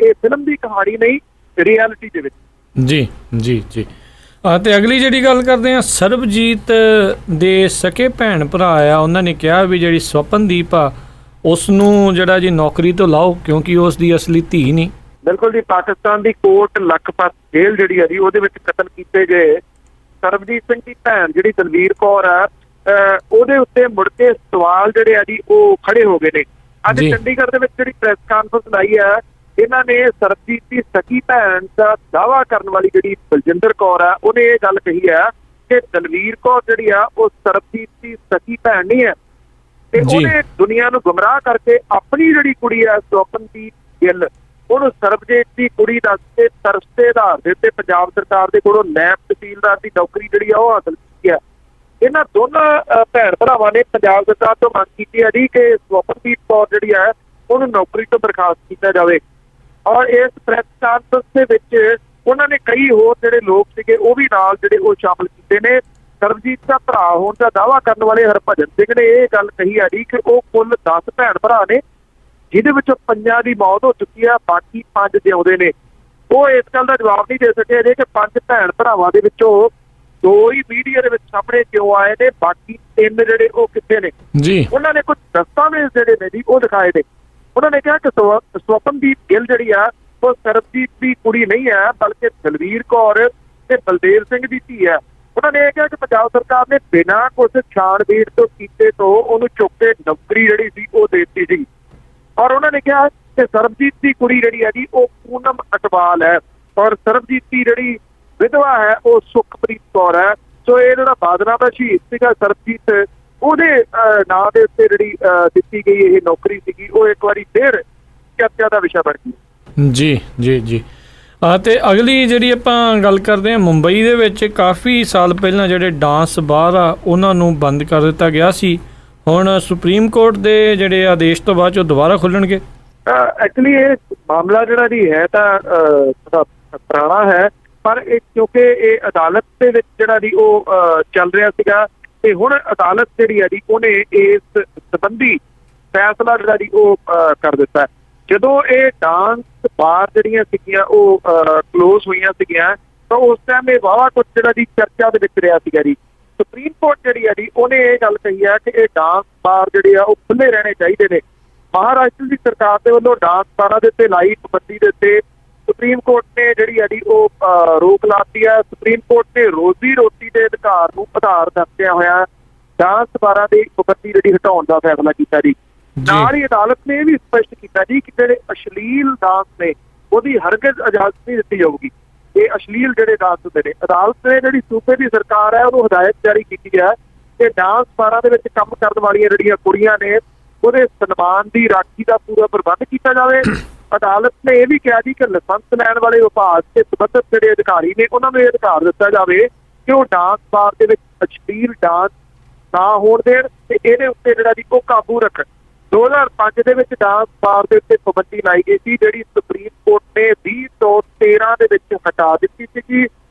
ਇਹ ਫਿਲਮ ਦੀ ਕਹਾਣੀ ਨਹੀਂ, ਰਿਐਲਿਟੀ ਦੇ ਵਿੱਚ। ਜੀ ਜੀ ਜੀ। ਤੇ ਅਗਲੀ ਜਿਹੜੀ ਗੱਲ ਕਰਦੇ ਹਾਂ, ਸਰਬਜੀਤ ਦੇ ਸਕੇ ਭੈਣ ਭਰਾ ਆ, ਉਹਨਾਂ ਨੇ ਕਿਹਾ ਵੀ ਜਿਹੜੀ ਸਵਪਨਦੀਪ ਆ ਉਸ ਨੂੰ ਜਿਹੜਾ ਜੀ ਨੌਕਰੀ ਤੋਂ ਲਾਓ ਕਿਉਂਕਿ ਉਸ ਦੀ ਅਸਲੀ ਧੀ ਨਹੀਂ। ਬਿਲਕੁਲ ਜੀ। ਪਾਕਿਸਤਾਨ ਦੀ ਕੋਟ ਲਖਪਤ ਜੇਲ੍ਹ ਜਿਹੜੀ ਹੈ ਜੀ ਉਹਦੇ ਵਿੱਚ ਕਤਲ ਕੀਤੇ ਗਏ ਸਰਬਜੀਤ ਸਿੰਘ ਦੀ ਭੈਣ ਜਿਹੜੀ ਦਲਵੀਰ ਕੌਰ ਆ, ਉਹਦੇ ਉੱਤੇ ਮੁੜ ਕੇ ਸਵਾਲ ਜਿਹੜੇ ਆ ਜੀ ਉਹ ਖੜੇ ਹੋ ਗਏ ਨੇ। ਅੱਜ ਚੰਡੀਗੜ੍ਹ ਦੇ ਵਿੱਚ ਜਿਹੜੀ ਪ੍ਰੈਸ ਕਾਨਫਰੰਸ ਲਾਈ ਹੈ, ਇਹਨਾਂ ਨੇ ਸਰਬਜੀਤ ਦੀ ਸਕੀ ਭੈਣ ਦਾ ਦਾਅਵਾ ਕਰਨ ਵਾਲੀ ਜਿਹੜੀ ਬਲਜਿੰਦਰ ਕੌਰ ਆ ਉਹਨੇ ਇਹ ਗੱਲ ਕਹੀ ਹੈ ਕਿ ਦਲਵੀਰ ਕੌਰ ਜਿਹੜੀ ਆ ਉਹ ਸਰਬਜੀਤ ਦੀ ਸਕੀ ਭੈਣ ਨਹੀਂ ਹੈ ਤੇ ਉਹਨੇ ਦੁਨੀਆ ਨੂੰ ਗੁੰਮਰਾਹ ਕਰਕੇ ਆਪਣੀ ਜਿਹੜੀ ਕੁੜੀ ਆ ਸਵਪਨਦੀਪ ਗਿੱਲ ਉਹਨੂੰ ਸਰਬਜੀਤ ਦੀ ਕੁੜੀ ਦੱਸ ਕੇ ਤਰਸ ਦੇ ਆਧਾਰ ਦੇ ਉੱਤੇ ਪੰਜਾਬ ਸਰਕਾਰ ਦੇ ਕੋਲੋਂ ਨਾਇਬ ਤਹਿਸੀਲਦਾਰ ਦੀ ਨੌਕਰੀ ਜਿਹੜੀ ਆ ਉਹ ਹਾਸਲ ਕੀਤੀ ਹੈ। ਇਹਨਾਂ ਦੋਨਾਂ ਭੈਣ ਭਰਾਵਾਂ ਨੇ ਪੰਜਾਬ ਸਰਕਾਰ ਤੋਂ ਮੰਗ ਕੀਤੀ ਹੈ ਜੀ ਕਿ ਸਵਪਨਦੀਪ ਕੌਰ ਜਿਹੜੀ ਹੈ ਉਹਨੂੰ ਨੌਕਰੀ ਤੋਂ ਬਰਖਾਸਤ ਕੀਤਾ ਜਾਵੇ। ਔਰ ਇਸ ਪ੍ਰੈਸ ਕਾਨਫਰੰਸ ਦੇ ਵਿੱਚ ਉਹਨਾਂ ਨੇ ਕਈ ਹੋਰ ਜਿਹੜੇ ਲੋਕ ਸੀਗੇ ਉਹ ਵੀ ਨਾਲ ਜਿਹੜੇ ਉਹ ਸ਼ਾਮਲ ਕੀਤੇ ਨੇ। ਸਰਬਜੀਤ ਦਾ ਭਰਾ ਹੋਣ ਦਾ ਦਾਅਵਾ ਕਰਨ ਵਾਲੇ ਹਰਭਜਨ ਸਿੰਘ ਨੇ ਇਹ ਗੱਲ ਕਹੀ ਹੈ ਜੀ ਕਿ ਉਹ ਕੁੱਲ 10 ਭੈਣ ਭਰਾ ਨੇ ਜਿਹਦੇ ਵਿੱਚੋਂ 5 ਦੀ ਮੌਤ ਹੋ ਚੁੱਕੀ ਆ, ਬਾਕੀ 5 ਜਿਉਂਦੇ ਨੇ। ਉਹ ਇਸ ਗੱਲ ਦਾ ਜਵਾਬ ਨਹੀਂ ਦੇ ਸਕੇ ਜੇ ਕਿ 5 ਭੈਣ ਭਰਾਵਾਂ ਦੇ ਵਿੱਚੋਂ 2 ਹੀ ਮੀਡੀਆ ਦੇ ਵਿੱਚ ਸਾਹਮਣੇ ਕਿਉਂ ਆਏ ਨੇ, ਬਾਕੀ 3 ਜਿਹੜੇ ਉਹ ਕਿੱਥੇ ਨੇ ਜੀ। ਉਹਨਾਂ ਨੇ ਕੁਝ ਦਸਤਾਵੇਜ਼ ਜਿਹੜੇ ਨੇ ਜੀ ਉਹ ਦਿਖਾਏ ਨੇ। ਉਹਨਾਂ ਨੇ ਕਿਹਾ ਕਿ ਸਵਪਨਦੀਪ ਗਿੱਲ ਜਿਹੜੀ ਆ ਉਹ ਸਰਬਜੀਤ ਦੀ ਕੁੜੀ ਨਹੀਂ ਹੈ ਬਲਕਿ ਦਲਵੀਰ ਕੌਰ ਤੇ ਬਲਦੇਵ ਸਿੰਘ ਦੀ ਧੀ ਹੈ। ਉਹਨਾਂ ਨੇ ਇਹ ਕਿਹਾ ਕਿ ਪੰਜਾਬ ਸਰਕਾਰ ਨੇ ਬਿਨਾਂ ਕੁਝ ਛਾਣਬੀਣ ਤੋਂ ਕੀਤੇ ਤੋਂ ਉਹਨੂੰ ਚੁੱਕ ਕੇ ਨੌਕਰੀ ਜਿਹੜੀ ਸੀ ਉਹ ਦੇ ਦਿੱਤੀ ਸੀ। ਔਰ ਉਹਨਾਂ ਨੇ ਕਿਹਾ ਕਿ ਸਰਬਜੀਤ ਦੀ ਕੁੜੀ ਜਿਹੜੀ ਹੈ ਜੀ ਉਹ ਪੂਨਮ ਅਟਵਾਲ ਹੈ ਔਰ ਸਰਬਜੀਤ ਦੀ ਜਿਹੜੀ ਵਿਧਵਾ ਹੈ ਉਹ ਸੁਖਪ੍ਰੀਤ ਕੌਰ ਹੈ। ਸੋ ਇਹ ਜਿਹੜਾ ਬਾਦਨਾ ਦਾ ਸ਼ਹੀਦ ਸੀਗਾ ਸਰਬਜੀਤ, ਉਹਦੇ ਨਾਂ ਦੇ ਉੱਤੇ ਜਿਹੜੀ ਦਿੱਤੀ ਗਈ ਇਹ ਨੌਕਰੀ ਸੀਗੀ ਉਹ ਇੱਕ ਵਾਰੀ ਫਿਰ ਚਰਚਾ ਦਾ ਵਿਸ਼ਾ ਬਣ ਗਈ। ਜੀ ਜੀ ਜੀ। ਤੇ ਅਗਲੀ ਜਿਹੜੀ ਆਪਾਂ ਗੱਲ ਕਰਦੇ ਹਾਂ, ਮੁੰਬਈ ਦੇ ਵਿੱਚ ਕਾਫੀ ਸਾਲ ਪਹਿਲਾਂ ਜਿਹੜੇ ਡਾਂਸ ਬਾਰ ਆ ਉਹਨਾਂ ਨੂੰ ਬੰਦ ਕਰ ਦਿੱਤਾ ਗਿਆ ਸੀ। ਹੁਣ ਸੁਪਰੀਮ ਕੋਰਟ ਦੇ ਜਿਹੜੇ ਆਦੇਸ਼ ਤੋਂ ਬਾਅਦ ਉਹ ਦੁਬਾਰਾ ਖੁੱਲਣਗੇ। ਐਕਚੁਅਲੀ ਇਹ ਮਾਮਲਾ ਜਿਹੜਾ ਜੀ ਹੈ ਤਾਂ ਪੁਰਾਣਾ ਹੈ, ਪਰ ਇਹ ਕਿਉਂਕਿ ਇਹ ਅਦਾਲਤ ਦੇ ਵਿੱਚ ਜਿਹੜਾ ਜੀ ਉਹ ਚੱਲ ਰਿਹਾ ਸੀਗਾ ਤੇ ਹੁਣ ਅਦਾਲਤ ਜਿਹੜੀ ਹੈ ਜੀ ਉਹਨੇ ਇਸ ਸੰਬੰਧੀ ਫੈਸਲਾ ਜਿਹੜਾ ਜੀ ਉਹ ਕਰ ਦਿੱਤਾ। ਜਦੋਂ ਇਹ ਡਾਂਸ ਬਾਰ ਜਿਹੜੀਆਂ ਸੀਗੀਆਂ ਉਹ ਕਲੋਜ਼ ਹੋਈਆਂ ਸੀਗੀਆਂ ਤਾਂ ਉਸ ਟਾਈਮ ਇਹ ਵਾਹਵਾ ਕੁਝ ਜਿਹੜਾ ਜੀ ਚਰਚਾ ਦੇ ਵਿੱਚ ਰਿਹਾ ਸੀਗਾ ਜੀ। ਸੁਪਰੀਮ ਕੋਰਟ ਜਿਹੜੀ ਹੈ ਜੀ ਉਹਨੇ ਇਹ ਗੱਲ ਕਹੀ ਹੈ ਕਿ ਇਹ ਡਾਂਸ ਬਾਰ ਜਿਹੜੇ ਆ ਉਹ ਖੁੱਲੇ ਰਹਿਣੇ ਚਾਹੀਦੇ ਨੇ। ਮਹਾਰਾਸ਼ਟਰ ਦੀ ਸਰਕਾਰ ਦੇ ਵੱਲੋਂ ਡਾਂਸ ਬਾਰਾਂ ਦੇ ਉੱਤੇ ਲਾਈ ਪਾਬੰਦੀ ਦੇ ਉੱਤੇ ਸੁਪਰੀਮ ਕੋਰਟ ਨੇ ਜਿਹੜੀ ਹੈ ਜੀ ਉਹ ਰੋਕ ਲਾਤੀ ਹੈ। ਸੁਪਰੀਮ ਕੋਰਟ ਨੇ ਰੋਜ਼ੀ ਰੋਟੀ ਦੇ ਅਧਿਕਾਰ ਨੂੰ ਆਧਾਰ ਦੱਸਦਿਆਂ ਹੋਇਆ ਡਾਂਸ ਬਾਰਾਂ ਦੀ ਪਾਬੰਦੀ ਜਿਹੜੀ ਹਟਾਉਣ ਦਾ ਫੈਸਲਾ ਕੀਤਾ ਜੀ। ਨਾਲ ਹੀ ਅਦਾਲਤ ਨੇ ਇਹ ਵੀ ਸਪਸ਼ਟ ਕੀਤਾ ਜੀ ਕਿ ਜਿਹੜੇ ਅਸ਼ਲੀਲ ਡਾਂਸ ਨੇ ਉਹਦੀ ਹਰਗਿਜ਼ ਇਜਾਜ਼ਤ ਨਹੀਂ ਦਿੱਤੀ ਜਾਊਗੀ। ਇਹ ਅਸ਼ਲੀਲ ਜਿਹੜੇ ਡਾਂਸ ਹੁੰਦੇ ਨੇ, ਅਦਾਲਤ ਨੇ ਜਿਹੜੀ ਸੂਬੇ ਦੀ ਸਰਕਾਰ ਹੈ ਉਹਨੂੰ ਹਦਾਇਤ ਜਾਰੀ ਕੀਤੀ ਹੈ ਕਿ ਡਾਂਸ ਬਾਰਾਂ ਦੇ ਵਿੱਚ ਕੰਮ ਕਰਨ ਵਾਲੀਆਂ ਜਿਹੜੀਆਂ ਕੁੜੀਆਂ ਨੇ ਉਹਦੇ ਸਨਮਾਨ ਦੀ ਰਾਖੀ ਦਾ ਪੂਰਾ ਪ੍ਰਬੰਧ ਕੀਤਾ ਜਾਵੇ। ਅਦਾਲਤ ਨੇ ਇਹ ਵੀ ਕਿਹਾ ਜੀ ਕਿ ਲਾਇਸੈਂਸ ਲੈਣ ਵਾਲੇ ਵਿਭਾਗ ਤੇ ਸੰਬੰਧਿਤ ਜਿਹੜੇ ਅਧਿਕਾਰੀ ਨੇ ਉਹਨਾਂ ਨੂੰ ਇਹ ਅਧਿਕਾਰ ਦਿੱਤਾ ਜਾਵੇ ਕਿ ਉਹ ਡਾਂਸ ਬਾਰ ਦੇ ਵਿੱਚ ਅਸ਼ਲੀਲ ਡਾਂਸ ਨਾ ਹੋਣ ਦੇਣ ਤੇ ਇਹਦੇ ਉੱਤੇ ਜਿਹੜਾ ਜੀ ਉਹ ਕਾਬੂ ਰੱਖਣ। 2005 ਦੇ ਵਿੱਚ ਡਾਂਸ ਬਾਰ ਦੇ ਉੱਤੇ ਪਾਬੰਦੀ ਲਾਈ ਗਈ ਸੀ, ਜਿਹੜੀ ਸੁਪਰੀਮ ਕੋਰਟ ਨੇ 20 ਤੋਂ 13 ਦੇ ਵਿੱਚ ਹਟਾ ਦਿੱਤੀ ਸੀ।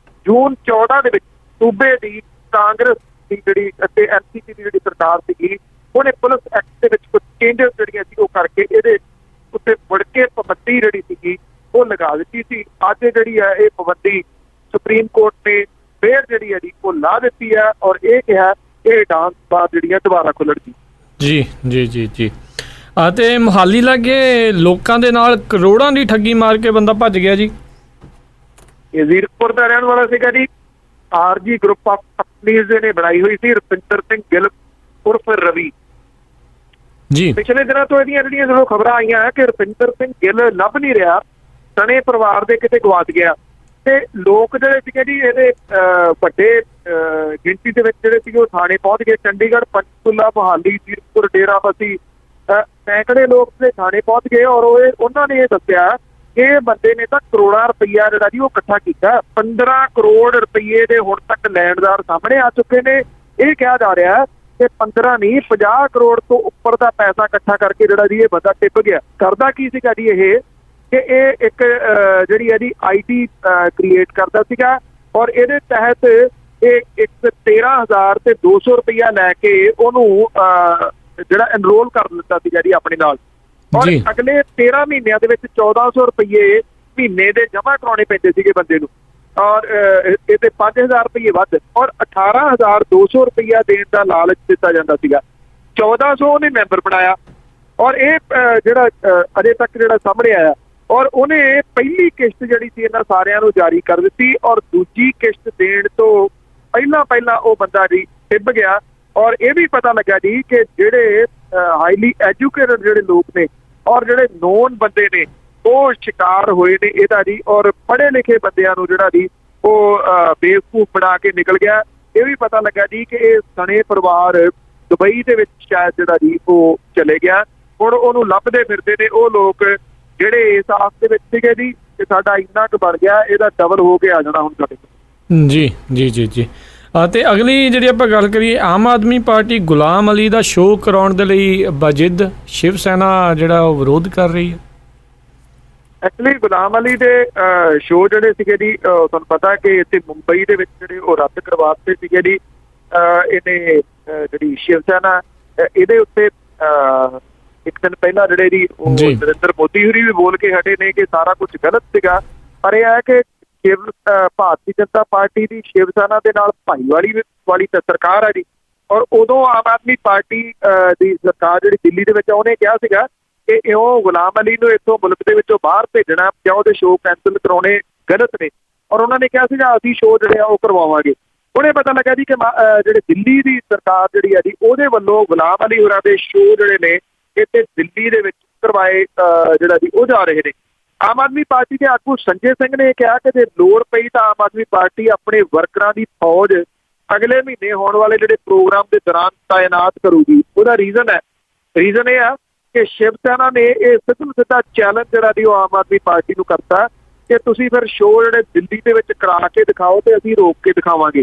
ਜੂਨ 14 ਦੇ ਵਿੱਚ ਸੂਬੇ ਦੀ ਕਾਂਗਰਸ ਦੀ ਜਿਹੜੀ ਅਤੇ ਐਨਸੀਪੀ ਦੀ ਜਿਹੜੀ ਸਰਕਾਰ ਸੀਗੀ ਉਹਨੇ ਪੁਲਿਸ ਐਕਟ ਦੇ ਵਿੱਚ ਕੁਝ ਚੇਂਜਸ ਜਿਹੜੀਆਂ ਸੀ ਉਹ ਕਰਕੇ ਇਹਦੇ ਉੱਤੇ ਮੁੜ ਕੇ ਪਾਬੰਦੀ ਜਿਹੜੀ ਸੀਗੀ ਉਹ ਲਗਾ ਦਿੱਤੀ ਸੀ। ਅੱਜ ਜਿਹੜੀ ਹੈ ਇਹ ਪਾਬੰਦੀ ਸੁਪਰੀਮ ਕੋਰਟ ਨੇ ਫੇਰ ਜਿਹੜੀ ਹੈ ਜੀ ਉਹ ਲਾ ਦਿੱਤੀ ਹੈ ਔਰ ਇਹ ਕਿਹਾ ਇਹ ਡਾਂਸ ਬਾਰ ਜਿਹੜੀਆਂ ਦੁਬਾਰਾ ਖੁੱਲਣਗੀ। ਜੀ ਜੀ ਜੀ ਜੀ ਅਤੇ ਮੁਹਾਲੀ ਲਾਗੇ ਲੋਕਾਂ ਦੇ ਨਾਲ ਕਰੋੜਾਂ ਦੀ ਠੱਗੀ ਮਾਰ ਕੇ ਬੰਦਾ ਭੱਜ ਗਿਆ ਜੀ। ਇਹ ਜ਼ੀਰਕਪੁਰ ਦਾ ਰਹਿਣ ਵਾਲਾ ਸੀਗਾ ਜੀ। ਆਰਜੀ ਗਰੁੱਪ ਆਫ ਕੰਪਨੀਜ਼ ਨੇ ਬਣਾਈ ਹੋਈ ਸੀ। ਰੁਪਿੰਦਰ ਸਿੰਘ ਗਿੱਲ ਉਰਫ ਰਵੀ ਜੀ। ਪਿਛਲੇ ਦਿਨਾਂ ਤੋਂ ਇਹਦੀਆਂ ਜਿਹੜੀਆਂ ਜਦੋਂ ਖਬਰਾਂ ਆਈਆਂ ਹੈ ਕਿ ਰੁਪਿੰਦਰ ਸਿੰਘ ਗਿੱਲ ਲੱਭ ਨਹੀਂ ਰਿਹਾ, ਸਣੇ ਪਰਿਵਾਰ ਦੇ ਕਿਤੇ ਗਵਾਚ ਗਿਆ ਤੇ ਲੋਕ ਜਿਹੜੇ ਸੀਗੇ ਜੀ ਇਹਦੇ ਵੱਡੇ ਗਿਣਤੀ ਦੇ ਵਿੱਚ ਜਿਹੜੇ ਸੀਗੇ ਉਹ ਥਾਣੇ ਪਹੁੰਚ ਗਏ। ਚੰਡੀਗੜ੍ਹ, ਪੰਚਕੂਲਾ, ਮੁਹਾਲੀ, ਜ਼ੀਰਕਪੁਰ, ਡੇਰਾਬੱਸੀ ਸੈਂਕੜੇ ਲੋਕ ਦੇ ਥਾਣੇ ਪਹੁੰਚ ਗਏ ਔਰ ਉਹਨਾਂ ਨੇ ਇਹ ਦੱਸਿਆ ਕਿ ਇਹ ਬੰਦੇ ਨੇ ਤਾਂ ਕਰੋੜਾਂ ਰੁਪਈਆ ਜਿਹੜਾ ਜੀ ਉਹ ਇਕੱਠਾ ਕੀਤਾ। 15 ਕਰੋੜ ਰੁਪਈਏ ਦੇ ਹੁਣ ਤੱਕ ਲੈਣਦਾਰ ਸਾਹਮਣੇ ਆ ਚੁੱਕੇ ਨੇ। ਇਹ ਕਿਹਾ ਜਾ ਰਿਹਾ ਕਿ 15 ਨਹੀਂ 50 ਕਰੋੜ ਤੋਂ ਉੱਪਰ ਦਾ ਪੈਸਾ ਇਕੱਠਾ ਕਰਕੇ ਜਿਹੜਾ ਜੀ ਇਹ ਬੰਦਾ ਟਿਪ ਗਿਆ। ਕਰਦਾ ਕੀ ਸੀਗਾ ਜੀ ਇਹ ਕਿ ਇਹ ਇੱਕ ਜਿਹੜੀ ਹੈ ਜੀ ਆਈਟੀ ਕ੍ਰੀਏਟ ਕਰਦਾ ਸੀਗਾ ਔਰ ਇਹਦੇ ਤਹਿਤ ਇਹ 13,000 ਤੇ 200 ਰੁਪਈਆ ਲੈ ਕੇ ਉਹਨੂੰ ਜਿਹੜਾ ਐਨਰੋਲ ਕਰ ਲਿੱਤਾ ਸੀਗਾ ਜੀ ਆਪਣੇ ਨਾਲ ਔਰ ਅਗਲੇ 13 ਮਹੀਨਿਆਂ ਦੇ ਵਿੱਚ 1400 ਰੁਪਈਏ ਮਹੀਨੇ ਦੇ ਜਮ੍ਹਾਂ ਕਰਾਉਣੇ ਪੈਂਦੇ ਸੀਗੇ ਬੰਦੇ ਨੂੰ ਔਰ ਇਹਦੇ 5000 ਰੁਪਈਏ ਵੱਧ ਔਰ 18,200 ਰੁਪਈਆ ਦੇਣ ਦਾ ਲਾਲਚ ਦਿੱਤਾ ਜਾਂਦਾ ਸੀਗਾ। 1400 ਉਹਨੇ ਮੈਂਬਰ ਬਣਾਇਆ ਔਰ ਇਹ ਜਿਹੜਾ ਅਜੇ ਤੱਕ ਜਿਹੜਾ ਸਾਹਮਣੇ ਆਇਆ ਔਰ ਉਹਨੇ ਪਹਿਲੀ ਕਿਸ਼ਤ ਜਿਹੜੀ ਸੀ ਇਹਨਾਂ ਸਾਰਿਆਂ ਨੂੰ ਜਾਰੀ ਕਰ ਦਿੱਤੀ ਔਰ ਦੂਜੀ ਕਿਸ਼ਤ ਦੇਣ ਤੋਂ ਪਹਿਲਾਂ ਉਹ ਬੰਦਾ ਜੀ ਟਿੱਬ ਗਿਆ ਔਰ ਇਹ ਵੀ ਪਤਾ ਲੱਗਾ ਜੀ ਕਿ ਜਿਹੜੇ ਹਾਈਲੀ ਐਜੂਕੇਟਡ ਜਿਹੜੇ ਲੋਕ ਨੇ ਔਰ ਜਿਹੜੇ ਨੋਨ ਬੰਦੇ ਨੇ ਉਹ ਸ਼ਿਕਾਰ ਹੋਏ ਨੇ ਇਹਦਾ ਜੀ ਔਰ ਪੜ੍ਹੇ ਲਿਖੇ ਬੰਦਿਆਂ ਨੂੰ ਜਿਹੜਾ ਜੀ ਉਹ ਬੇਵਕੂਫ ਬਣਾ ਕੇ ਨਿਕਲ ਗਿਆ। ਇਹ ਵੀ ਪਤਾ ਲੱਗਾ ਜੀ ਕਿ ਇਹ ਸਣੇ ਪਰਿਵਾਰ ਦੁਬਈ ਦੇ ਵਿੱਚ ਸ਼ਾਇਦ ਜਿਹੜਾ ਜੀ ਉਹ ਚਲੇ ਗਿਆ। ਹੁਣ ਉਹਨੂੰ ਲੱਭਦੇ ਫਿਰਦੇ ਨੇ ਉਹ ਲੋਕ ਜਿਹੜੇ ਇਸ ਆਸ ਦੇ ਵਿੱਚ ਸੀਗੇ ਜੀ ਕਿ ਸਾਡਾ ਇੰਨਾ ਕੁ ਬਣ ਗਿਆ, ਇਹਦਾ ਡਬਲ ਹੋ ਕੇ ਆ ਜਾਣਾ ਹੁਣ ਸਾਡੇ ਕੋਲ। ਜੀ ਜੀ ਜੀ ਜੀ ਅਤੇ ਅਗਲੀ ਜਿਹੜੀ ਆਪਾਂ ਗੱਲ ਕਰੀਏ, ਆਮ ਆਦਮੀ ਪਾਰਟੀ ਗੁਲਾਮ ਅਲੀ ਦਾ ਸ਼ੋਅ ਕਰਾਉਣ ਦੇ ਲਈ ਬਜਿੱਦ ਸ਼ਿਵ ਸੈਨਾ ਜਿਹੜਾ ਉਹ ਵਿਰੋਧ ਕਰ ਰਹੀ ਹੈ। ਐਕਚੁਅਲੀ ਗੁਲਾਮ ਅਲੀ ਦੇ ਸ਼ੋਅ ਜਿਹੜੇ ਸੀਗੇ ਜੀ ਤੁਹਾਨੂੰ ਪਤਾ ਕਿ ਇੱਥੇ ਮੁੰਬਈ ਦੇ ਵਿੱਚ ਜਿਹੜੇ ਉਹ ਰੱਦ ਕਰਵਾ ਦਿੱਤੇ ਸੀਗੇ ਜੀ। ਇਹਨੇ ਜਿਹੜੀ ਸ਼ਿਵ ਸੈਨਾ ਇਹਦੇ ਉੱਤੇ ਇੱਕ ਦਿਨ ਪਹਿਲਾਂ ਜਿਹੜੇ ਜੀ ਉਹ ਨਰਿੰਦਰ ਮੋਦੀ ਹੋਰੀ ਵੀ ਬੋਲ ਕੇ ਹਟੇ ਨੇ ਕਿ ਸਾਰਾ ਕੁਝ ਗਲਤ ਸੀਗਾ। ਪਰ ਇਹ ਹੈ ਕਿ ਭਾਰਤੀ ਜਨਤਾ ਪਾਰਟੀ ਦੀ ਸ਼ਿਵ ਸੈਨਾ ਦੇ ਨਾਲ ਭਾਈਵਾਲੀ ਵਾਲੀ ਤਾਂ ਸਰਕਾਰ ਹੈ ਜੀ ਔਰ ਉਦੋਂ ਆਮ ਆਦਮੀ ਪਾਰਟੀ ਦੀ ਸਰਕਾਰ ਜਿਹੜੀ ਦਿੱਲੀ ਦੇ ਵਿੱਚ ਉਹਨੇ ਕਿਹਾ ਸੀਗਾ ਕਿ ਇਉਂ ਗੁਲਾਮ ਅਲੀ ਨੂੰ ਇੱਥੋਂ ਮੁਲਕ ਦੇ ਵਿੱਚੋਂ ਬਾਹਰ ਭੇਜਣਾ ਜਾਂ ਉਹਦੇ ਸ਼ੋਅ ਕੈਂਸਲ ਕਰਾਉਣੇ ਗਲਤ ਨੇ ਔਰ ਉਹਨਾਂ ਨੇ ਕਿਹਾ ਸੀਗਾ ਅਸੀਂ ਸ਼ੋਅ ਜਿਹੜੇ ਆ ਉਹ ਕਰਵਾਵਾਂਗੇ। ਉਹਨੇ ਪਤਾ ਲੱਗਾ ਜੀ ਕਿ ਜਿਹੜੇ ਦਿੱਲੀ ਦੀ ਸਰਕਾਰ ਜਿਹੜੀ ਆ ਜੀ ਉਹਦੇ ਵੱਲੋਂ ਗੁਲਾਮ ਅਲੀ ਹੋਰਾਂ ਦੇ ਸ਼ੋਅ ਜਿਹੜੇ ਨੇ ਇੱਥੇ ਦਿੱਲੀ ਦੇ ਵਿੱਚ ਕਰਵਾਏ ਜਿਹੜਾ ਜੀ ਉਹ ਜਾ ਰਹੇ ਨੇ। ਆਮ ਆਦਮੀ ਪਾਰਟੀ ਦੇ ਆਗੂ ਸੰਜੇ ਸਿੰਘ ਨੇ ਕਿਹਾ ਕਿ ਜੇ ਲੋੜ ਪਈ ਤਾਂ ਆਮ ਆਦਮੀ ਪਾਰਟੀ ਆਪਣੇ ਵਰਕਰਾਂ ਦੀ ਫੌਜ ਅਗਲੇ ਮਹੀਨੇ ਹੋਣ ਵਾਲੇ ਜਿਹੜੇ ਪ੍ਰੋਗਰਾਮ ਦੇ ਦੌਰਾਨ ਤਾਇਨਾਤ ਕਰੂਗੀ। ਉਹਦਾ ਰੀਜ਼ਨ ਇਹ ਆ ਕਿ ਸ਼ਿਵ ਸੈਨਾ ਨੇ ਇਹ ਸਿੱਧਾ ਚੈਲੰਜ ਜਿਹੜਾ ਜੀ ਉਹ ਆਮ ਆਦਮੀ ਪਾਰਟੀ ਨੂੰ ਕਰਤਾ ਕਿ ਤੁਸੀਂ ਫਿਰ ਸ਼ੋਅ ਜਿਹੜੇ ਦਿੱਲੀ ਦੇ ਵਿੱਚ ਕਰਾ ਕੇ ਦਿਖਾਓ ਤੇ ਅਸੀਂ ਰੋਕ ਕੇ ਦਿਖਾਵਾਂਗੇ।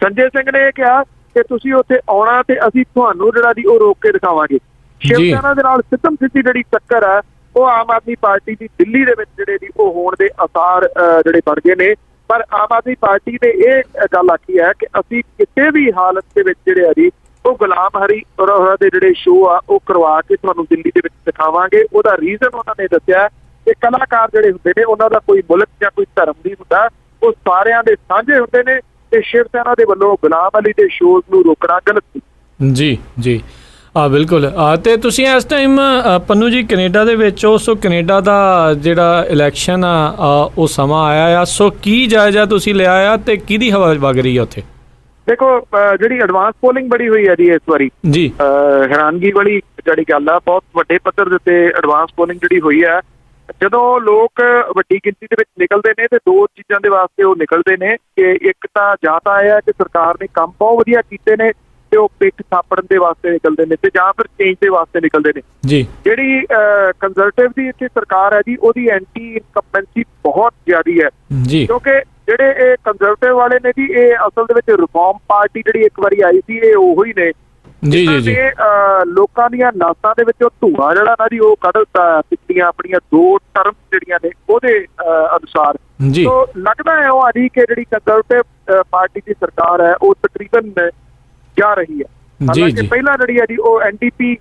ਸੰਜੇ ਸਿੰਘ ਨੇ ਇਹ ਕਿਹਾ ਕਿ ਤੁਸੀਂ ਉੱਥੇ ਆਉਣਾ ਤੇ ਅਸੀਂ ਤੁਹਾਨੂੰ ਜਿਹੜਾ ਜੀ ਉਹ ਰੋਕ ਕੇ ਦਿਖਾਵਾਂਗੇ। ਸ਼ਿਵ ਸੈਨਾ ਦੇ ਨਾਲ ਸਿੱਧੀ ਜਿਹੜੀ ਟੱਕਰ ਹੈ ਉਹ ਆਮ ਆਦਮੀ ਪਾਰਟੀ ਦੀ ਦਿੱਲੀ ਦੇ ਵਿੱਚ ਜਿਹੜੇ ਜੀ ਉਹ ਹੋਣ ਦੇ ਆਸਾਰ ਜਿਹੜੇ ਬਣ ਗਏ ਨੇ। ਪਰ ਆਮ ਆਦਮੀ ਪਾਰਟੀ ਨੇ ਇਹ ਗੱਲ ਆਖੀ ਹੈ ਕਿ ਅਸੀਂ ਕਿਸੇ ਵੀ ਹਾਲਤ ਦੇ ਵਿੱਚ ਜਿਹੜੇ ਆ ਜੀ ਉਹ ਗੁਲਾਮ ਅਲੀ ਹੋਰਾਂ ਦੇ ਜਿਹੜੇ ਸ਼ੋਅ ਆ ਉਹ ਕਰਵਾ ਕੇ ਤੁਹਾਨੂੰ ਦਿੱਲੀ ਦੇ ਵਿੱਚ ਦਿਖਾਵਾਂਗੇ। ਉਹਦਾ ਰੀਜ਼ਨ ਉਹਨਾਂ ਨੇ ਦੱਸਿਆ ਕਿ ਕਲਾਕਾਰ ਜਿਹੜੇ ਹੁੰਦੇ ਨੇ ਉਹਨਾਂ ਦਾ ਕੋਈ ਮੁਲਕ ਜਾਂ ਕੋਈ ਧਰਮ ਨਹੀਂ ਹੁੰਦਾ, ਉਹ ਸਾਰਿਆਂ ਦੇ ਸਾਂਝੇ ਹੁੰਦੇ ਨੇ ਤੇ ਸ਼ਿਵ ਸੈਨਾ ਦੇ ਵੱਲੋਂ ਗੁਲਾਮ ਅਲੀ ਦੇ ਸ਼ੋਅ ਨੂੰ ਰੋਕਣਾ ਗਲਤ ਸੀ। ਜੀ ਜੀ ਬਿਲਕੁਲ। ਅਤੇ ਤੁਸੀਂ ਇਸ ਟਾਈਮ ਪੰਨੂ ਜੀ ਕੈਨੇਡਾ ਦੇ ਵਿੱਚ ਹੋ, ਸੋ ਕੈਨੇਡਾ ਦਾ ਜਿਹੜਾ ਇਲੈਕਸ਼ਨ ਆ ਉਹ ਸਮਾਂ ਆਇਆ ਆ, ਸੋ ਕੀ ਜਾਇਜ਼ਾ ਤੁਸੀਂ ਲਿਆ ਆ ਤੇ ਕਿਹਦੀ ਹਵਾ ਵਗ ਰਹੀ ਆ ਉੱਥੇ? ਦੇਖੋ ਜਿਹੜੀ ਐਡਵਾਂਸ ਪੋਲਿੰਗ ਬੜੀ ਹੋਈ ਹੈ ਜੀ ਇਸ ਵਾਰੀ ਜੀ, ਹੈਰਾਨਗੀ ਵਾਲੀ ਜਿਹੜੀ ਗੱਲ ਆ, ਬਹੁਤ ਵੱਡੇ ਪੱਧਰ ਦੇ ਉੱਤੇ ਐਡਵਾਂਸ ਪੋਲਿੰਗ ਜਿਹੜੀ ਹੋਈ ਹੈ। ਜਦੋਂ ਲੋਕ ਵੱਡੀ ਗਿਣਤੀ ਦੇ ਵਿੱਚ ਨਿਕਲਦੇ ਨੇ ਤੇ ਦੋ ਚੀਜ਼ਾਂ ਦੇ ਵਾਸਤੇ ਉਹ ਨਿਕਲਦੇ ਨੇ ਕਿ ਇੱਕ ਤਾਂ ਜਾਂ ਤਾਂ ਇਹ ਹੈ ਕਿ ਸਰਕਾਰ ਨੇ ਕੰਮ ਬਹੁਤ ਵਧੀਆ ਕੀਤੇ ਨੇ ਤੇ ਉਹ ਪਿੱਠ ਥਾਪੜਨ ਦੇ ਵਾਸਤੇ ਨਿਕਲਦੇ ਨੇ ਤੇ ਜਾਂ ਫਿਰ ਚੇਂਜ ਦੇ ਵਾਸਤੇ ਨਿਕਲਦੇ ਨੇ। ਜੀ ਜਿਹੜੀ ਕੰਜ਼ਰਵੇਟਿਵ ਦੀ ਇੱਥੇ ਸਰਕਾਰ ਹੈ ਜੀ, ਉਹਦੀ ਐਂਟੀ ਇਨਕੰਬੈਂਸੀ ਬਹੁਤ ਜ਼ਿਆਦੀ ਹੈ ਜੀ ਕਿਉਂਕਿ ਜਿਹੜੇ ਇਹ ਕੰਜ਼ਰਵੇਟਿਵ ਵਾਲੇ ਨੇ ਜੀ, ਇਹ ਅਸਲ ਦੇ ਵਿੱਚ ਰਿਫਾਰਮ ਪਾਰਟੀ ਜਿਹੜੀ ਇੱਕ ਵਾਰੀ ਆਈ ਸੀ, ਇਹ ਉਹੀ ਨੇ ਜੀ ਜੀ ਜੀ ਲੋਕਾਂ ਦੀਆਂ ਨਾਸਾਂ ਦੇ ਵਿੱਚੋਂ ਧੂਆਂ ਜਿਹੜਾ ਨਾ ਜੀ ਉਹ ਕੱਢ ਦਿੱਤਾ ਪਿਛਲੀਆਂ ਆਪਣੀਆਂ 2 ਟਰਮ ਜਿਹੜੀਆਂ ਨੇ ਉਹਦੇ ਅਨੁਸਾਰ। ਜੀ ਸੋ ਲੱਗਦਾ ਹੈ ਉਹ ਆਦੀ ਕਿ ਜਿਹੜੀ ਕੰਜ਼ਰਵੇਟਿਵ ਪਾਰਟੀ ਦੀ ਸਰਕਾਰ ਹੈ ਉਹ ਤਕਰੀਬਨ ਜਾ ਰਹੀ ਹੈ। ਜੀ ਹਾਲਾਂਕਿ ਜੀ ਪਹਿਲਾਂ ਜਿਹੜੀ ਹੈ ਜੀ ਉਹ ਐਨਡੀਪੀ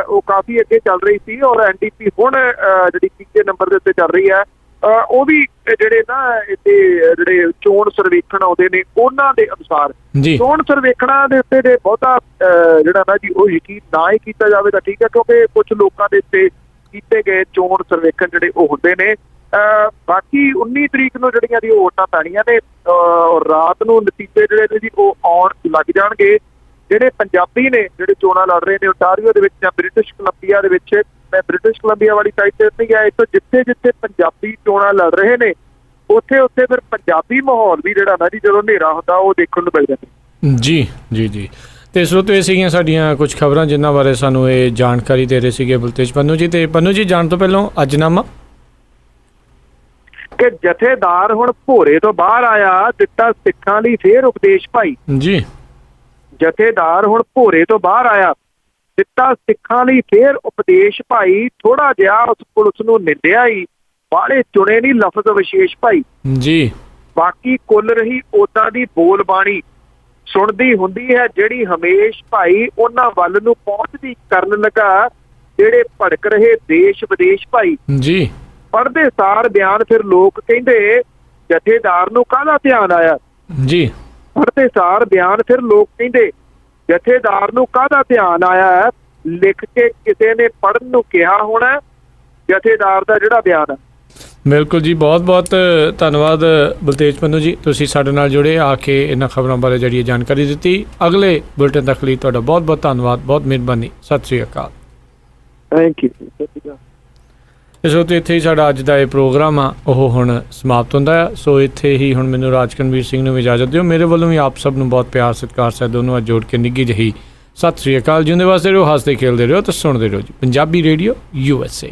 ਉਹ ਕਾਫੀ ਅੱਗੇ ਚੱਲ ਰਹੀ ਸੀ, ਔਰ ਐਨਡੀਪੀ ਹੁਣ ਜਿਹੜੀ ਤੀਜੇ ਨੰਬਰ ਦੇ ਉੱਤੇ ਚੱਲ ਰਹੀ ਹੈ। ਉਹ ਵੀ ਜਿਹੜੇ ਨਾ ਇੱਥੇ ਜਿਹੜੇ ਚੋਣ ਸਰਵੇਖਣ ਆਉਂਦੇ ਨੇ ਉਹਨਾਂ ਦੇ ਅਨੁਸਾਰ ਜੀ ਚੋਣ ਸਰਵੇਖਣਾਂ ਦੇ ਉੱਤੇ ਜੇ ਬਹੁਤਾ ਜਿਹੜਾ ਨਾ ਜੀ ਉਹ ਯਕੀਨ ਨਾ ਹੀ ਕੀਤਾ ਜਾਵੇ ਤਾਂ ਠੀਕ ਹੈ, ਕਿਉਂਕਿ ਕੁਝ ਲੋਕਾਂ ਦੇ ਉੱਤੇ ਕੀਤੇ ਗਏ ਚੋਣ ਸਰਵੇਖਣ ਜਿਹੜੇ ਉਹ ਹੁੰਦੇ ਨੇ। ਬਾਕੀ 19 ਤਰੀਕ ਨੂੰ ਜਿਹੜੀਆਂ ਦੀ ਵੋਟਾਂ ਪੈਣੀਆਂ ਨੇ ਔਰ ਰਾਤ ਨੂੰ ਨਤੀਜੇ ਜਿਹੜੇ ਨੇ ਜੀ ਉਹ ਆਉਣ ਲੱਗ ਜਾਣਗੇ। ਜਿਹੜੇ ਪੰਜਾਬੀ ਨੇ ਜਿਹੜੇ ਚੋਣਾਂ ਲੜ ਰਹੇ ਨੇ ਓਟਾਰੀਓ ਦੇ ਵਿੱਚ ਜਾਂ ਬ੍ਰਿਟਿਸ਼ ਕੋਲੰਬੀਆ ਦੇ ਵਿੱਚ, ਮੈਂ ਬ੍ਰਿਟਿਸ਼ ਕੋਲੰਬੀਆ ਵਾਲੀ ਸਾਈਡ ਤੇ ਨਹੀਂ ਗਿਆ, ਇੱਥੋਂ ਜਿੱਥੇ ਜਿੱਥੇ ਪੰਜਾਬੀ ਚੋਣਾਂ ਲੜ ਰਹੇ ਨੇ ਉੱਥੇ ਉੱਥੇ ਫਿਰ ਪੰਜਾਬੀ ਮਾਹੌਲ ਵੀ ਜਿਹੜਾ ਨਾ ਜੀ ਜਦੋਂ ਹਨੇਰਾ ਹੁੰਦਾ ਉਹ ਦੇਖਣ ਨੂੰ ਮਿਲ ਜਾਂਦਾ। ਜੀ ਜੀ ਜੀ ਤੇ ਸਰੋਤਿਓ, ਇਹ ਸੀਗੀਆਂ ਸਾਡੀਆਂ ਕੁਝ ਖਬਰਾਂ ਜਿਨ੍ਹਾਂ ਬਾਰੇ ਸਾਨੂੰ ਇਹ ਜਾਣਕਾਰੀ ਦੇ ਰਹੇ ਸੀਗੇ ਬਲਤੇਜ ਪੰਨੂ ਜੀ। ਤੇ ਪੰਨੂ ਜੀ, ਜਾਣ ਤੋਂ ਪਹਿਲਾਂ ਅੱਜਨਾਮਾ ਕਿ ਜਥੇਦਾਰ ਹੁਣ ਭੋਰੇ ਤੋਂ ਬਾਹਰ ਆਇਆ, ਦਿੱਤਾ ਸਿੱਖਾਂ ਲਈ ਫੇਰ ਉਪਦੇਸ਼ ਭਾਈ। ਜੀ ਜਥੇਦਾਰ ਹੁਣ ਭੋਰੇ ਤੋਂ ਬਾਹਰ ਆਇਆ, ਦਿੱਤਾ ਸਿੱਖਾਂ ਲਈ ਫੇਰ ਉਪਦੇਸ਼ ਭਾਈ। ਥੋੜਾ ਜਿਹਾ ਉਸ ਪੁਲਿਸ ਨੂੰ ਨਿੰਦਿਆ ਹੀ, ਬਾਹਲੇ ਚੁਣੇ ਨਹੀਂ ਲਫ਼ਜ਼ ਵਿਸ਼ੇਸ਼ ਭਾਈ। ਜੀ ਬਾਕੀ ਕੁੱਲ ਰਹੀ ਉਦਾਂ ਦੀ ਬੋਲ ਬਾਣੀ, ਸੁਣਦੀ ਹੁੰਦੀ ਹੈ ਜਿਹੜੀ ਹਮੇਸ਼ ਭਾਈ। ਉਹਨਾਂ ਵੱਲ ਨੂੰ ਪਹੁੰਚਦੀ ਕਰਨ ਲੱਗਾ ਜਿਹੜੇ ਭੜਕ ਰਹੇ ਦੇਸ਼ ਵਿਦੇਸ਼ ਭਾਈ। ਜੀ ਪੜ੍ਹਦੇ ਸਾਰ ਬਿਆਨ ਫਿਰ ਲੋਕ ਕਹਿੰਦੇ ਜਥੇਦਾਰ ਨੂੰ ਕਾਹਦਾ ਧਿਆਨ ਆਇਆ। ਜੀ ਪੜ੍ਹਦੇ ਸਾਰ ਬਿਆਨ ਫਿਰ ਲੋਕ ਕਹਿੰਦੇ ਜਥੇਦਾਰ ਨੂੰ ਕਾਹਦਾ ਧਿਆਨ ਆਇਆ ਹੈ। ਲਿਖ ਕੇ ਕਿਸੇ ਨੇ ਪੜ੍ਹਨ ਨੂੰ ਕਿਹਾ ਹੋਣਾ ਜਥੇਦਾਰ ਦਾ ਜਿਹੜਾ ਬਿਆਨ ਹੈ। ਬਿਲਕੁਲ ਜੀ, ਬਹੁਤ ਬਹੁਤ ਧੰਨਵਾਦ ਬਲਤੇਜ ਪੰਨੂ ਜੀ, ਤੁਸੀਂ ਸਾਡੇ ਨਾਲ ਜੁੜੇ, ਆ ਕੇ ਇਹਨਾਂ ਖਬਰਾਂ ਬਾਰੇ ਜਿਹੜੀ ਜਾਣਕਾਰੀ ਦਿੱਤੀ। ਅਗਲੇ ਬੁਲੇਟਿਨ ਤੱਕ ਲਈ ਤੁਹਾਡਾ ਬਹੁਤ ਬਹੁਤ ਧੰਨਵਾਦ, ਬਹੁਤ ਮਿਹਰਬਾਨੀ। ਸਤਿ ਸ੍ਰੀ ਅਕਾਲ। Thank you. ਸੋ ਤੇ ਇੱਥੇ ਹੀ ਸਾਡਾ ਅੱਜ ਦਾ ਇਹ ਪ੍ਰੋਗਰਾਮ ਆ ਉਹ ਹੁਣ ਸਮਾਪਤ ਹੁੰਦਾ ਆ। ਸੋ ਇੱਥੇ ਹੀ ਹੁਣ ਮੈਨੂੰ ਰਾਜਕਨਵੀਰ ਸਿੰਘ ਨੂੰ ਇਜਾਜ਼ਤ ਦਿਓ। ਮੇਰੇ ਵੱਲੋਂ ਵੀ ਆਪ ਸਭ ਨੂੰ ਬਹੁਤ ਪਿਆਰ ਸਤਿਕਾਰ ਸਹਿਤ ਦੋਨੋਂ ਅੱਜ ਜੋੜ ਕੇ ਨਿੱਘੀ ਜਿਹੀ ਸਤਿ ਸ੍ਰੀ ਅਕਾਲ। ਜਿਉਂਦੇ ਵਾਸਤੇ ਰਹੋ, ਹੱਸਦੇ ਖੇਲਦੇ ਰਹੋ ਤੇ ਸੁਣਦੇ ਰਹੋ ਜੀ ਪੰਜਾਬੀ ਰੇਡੀਓ USA।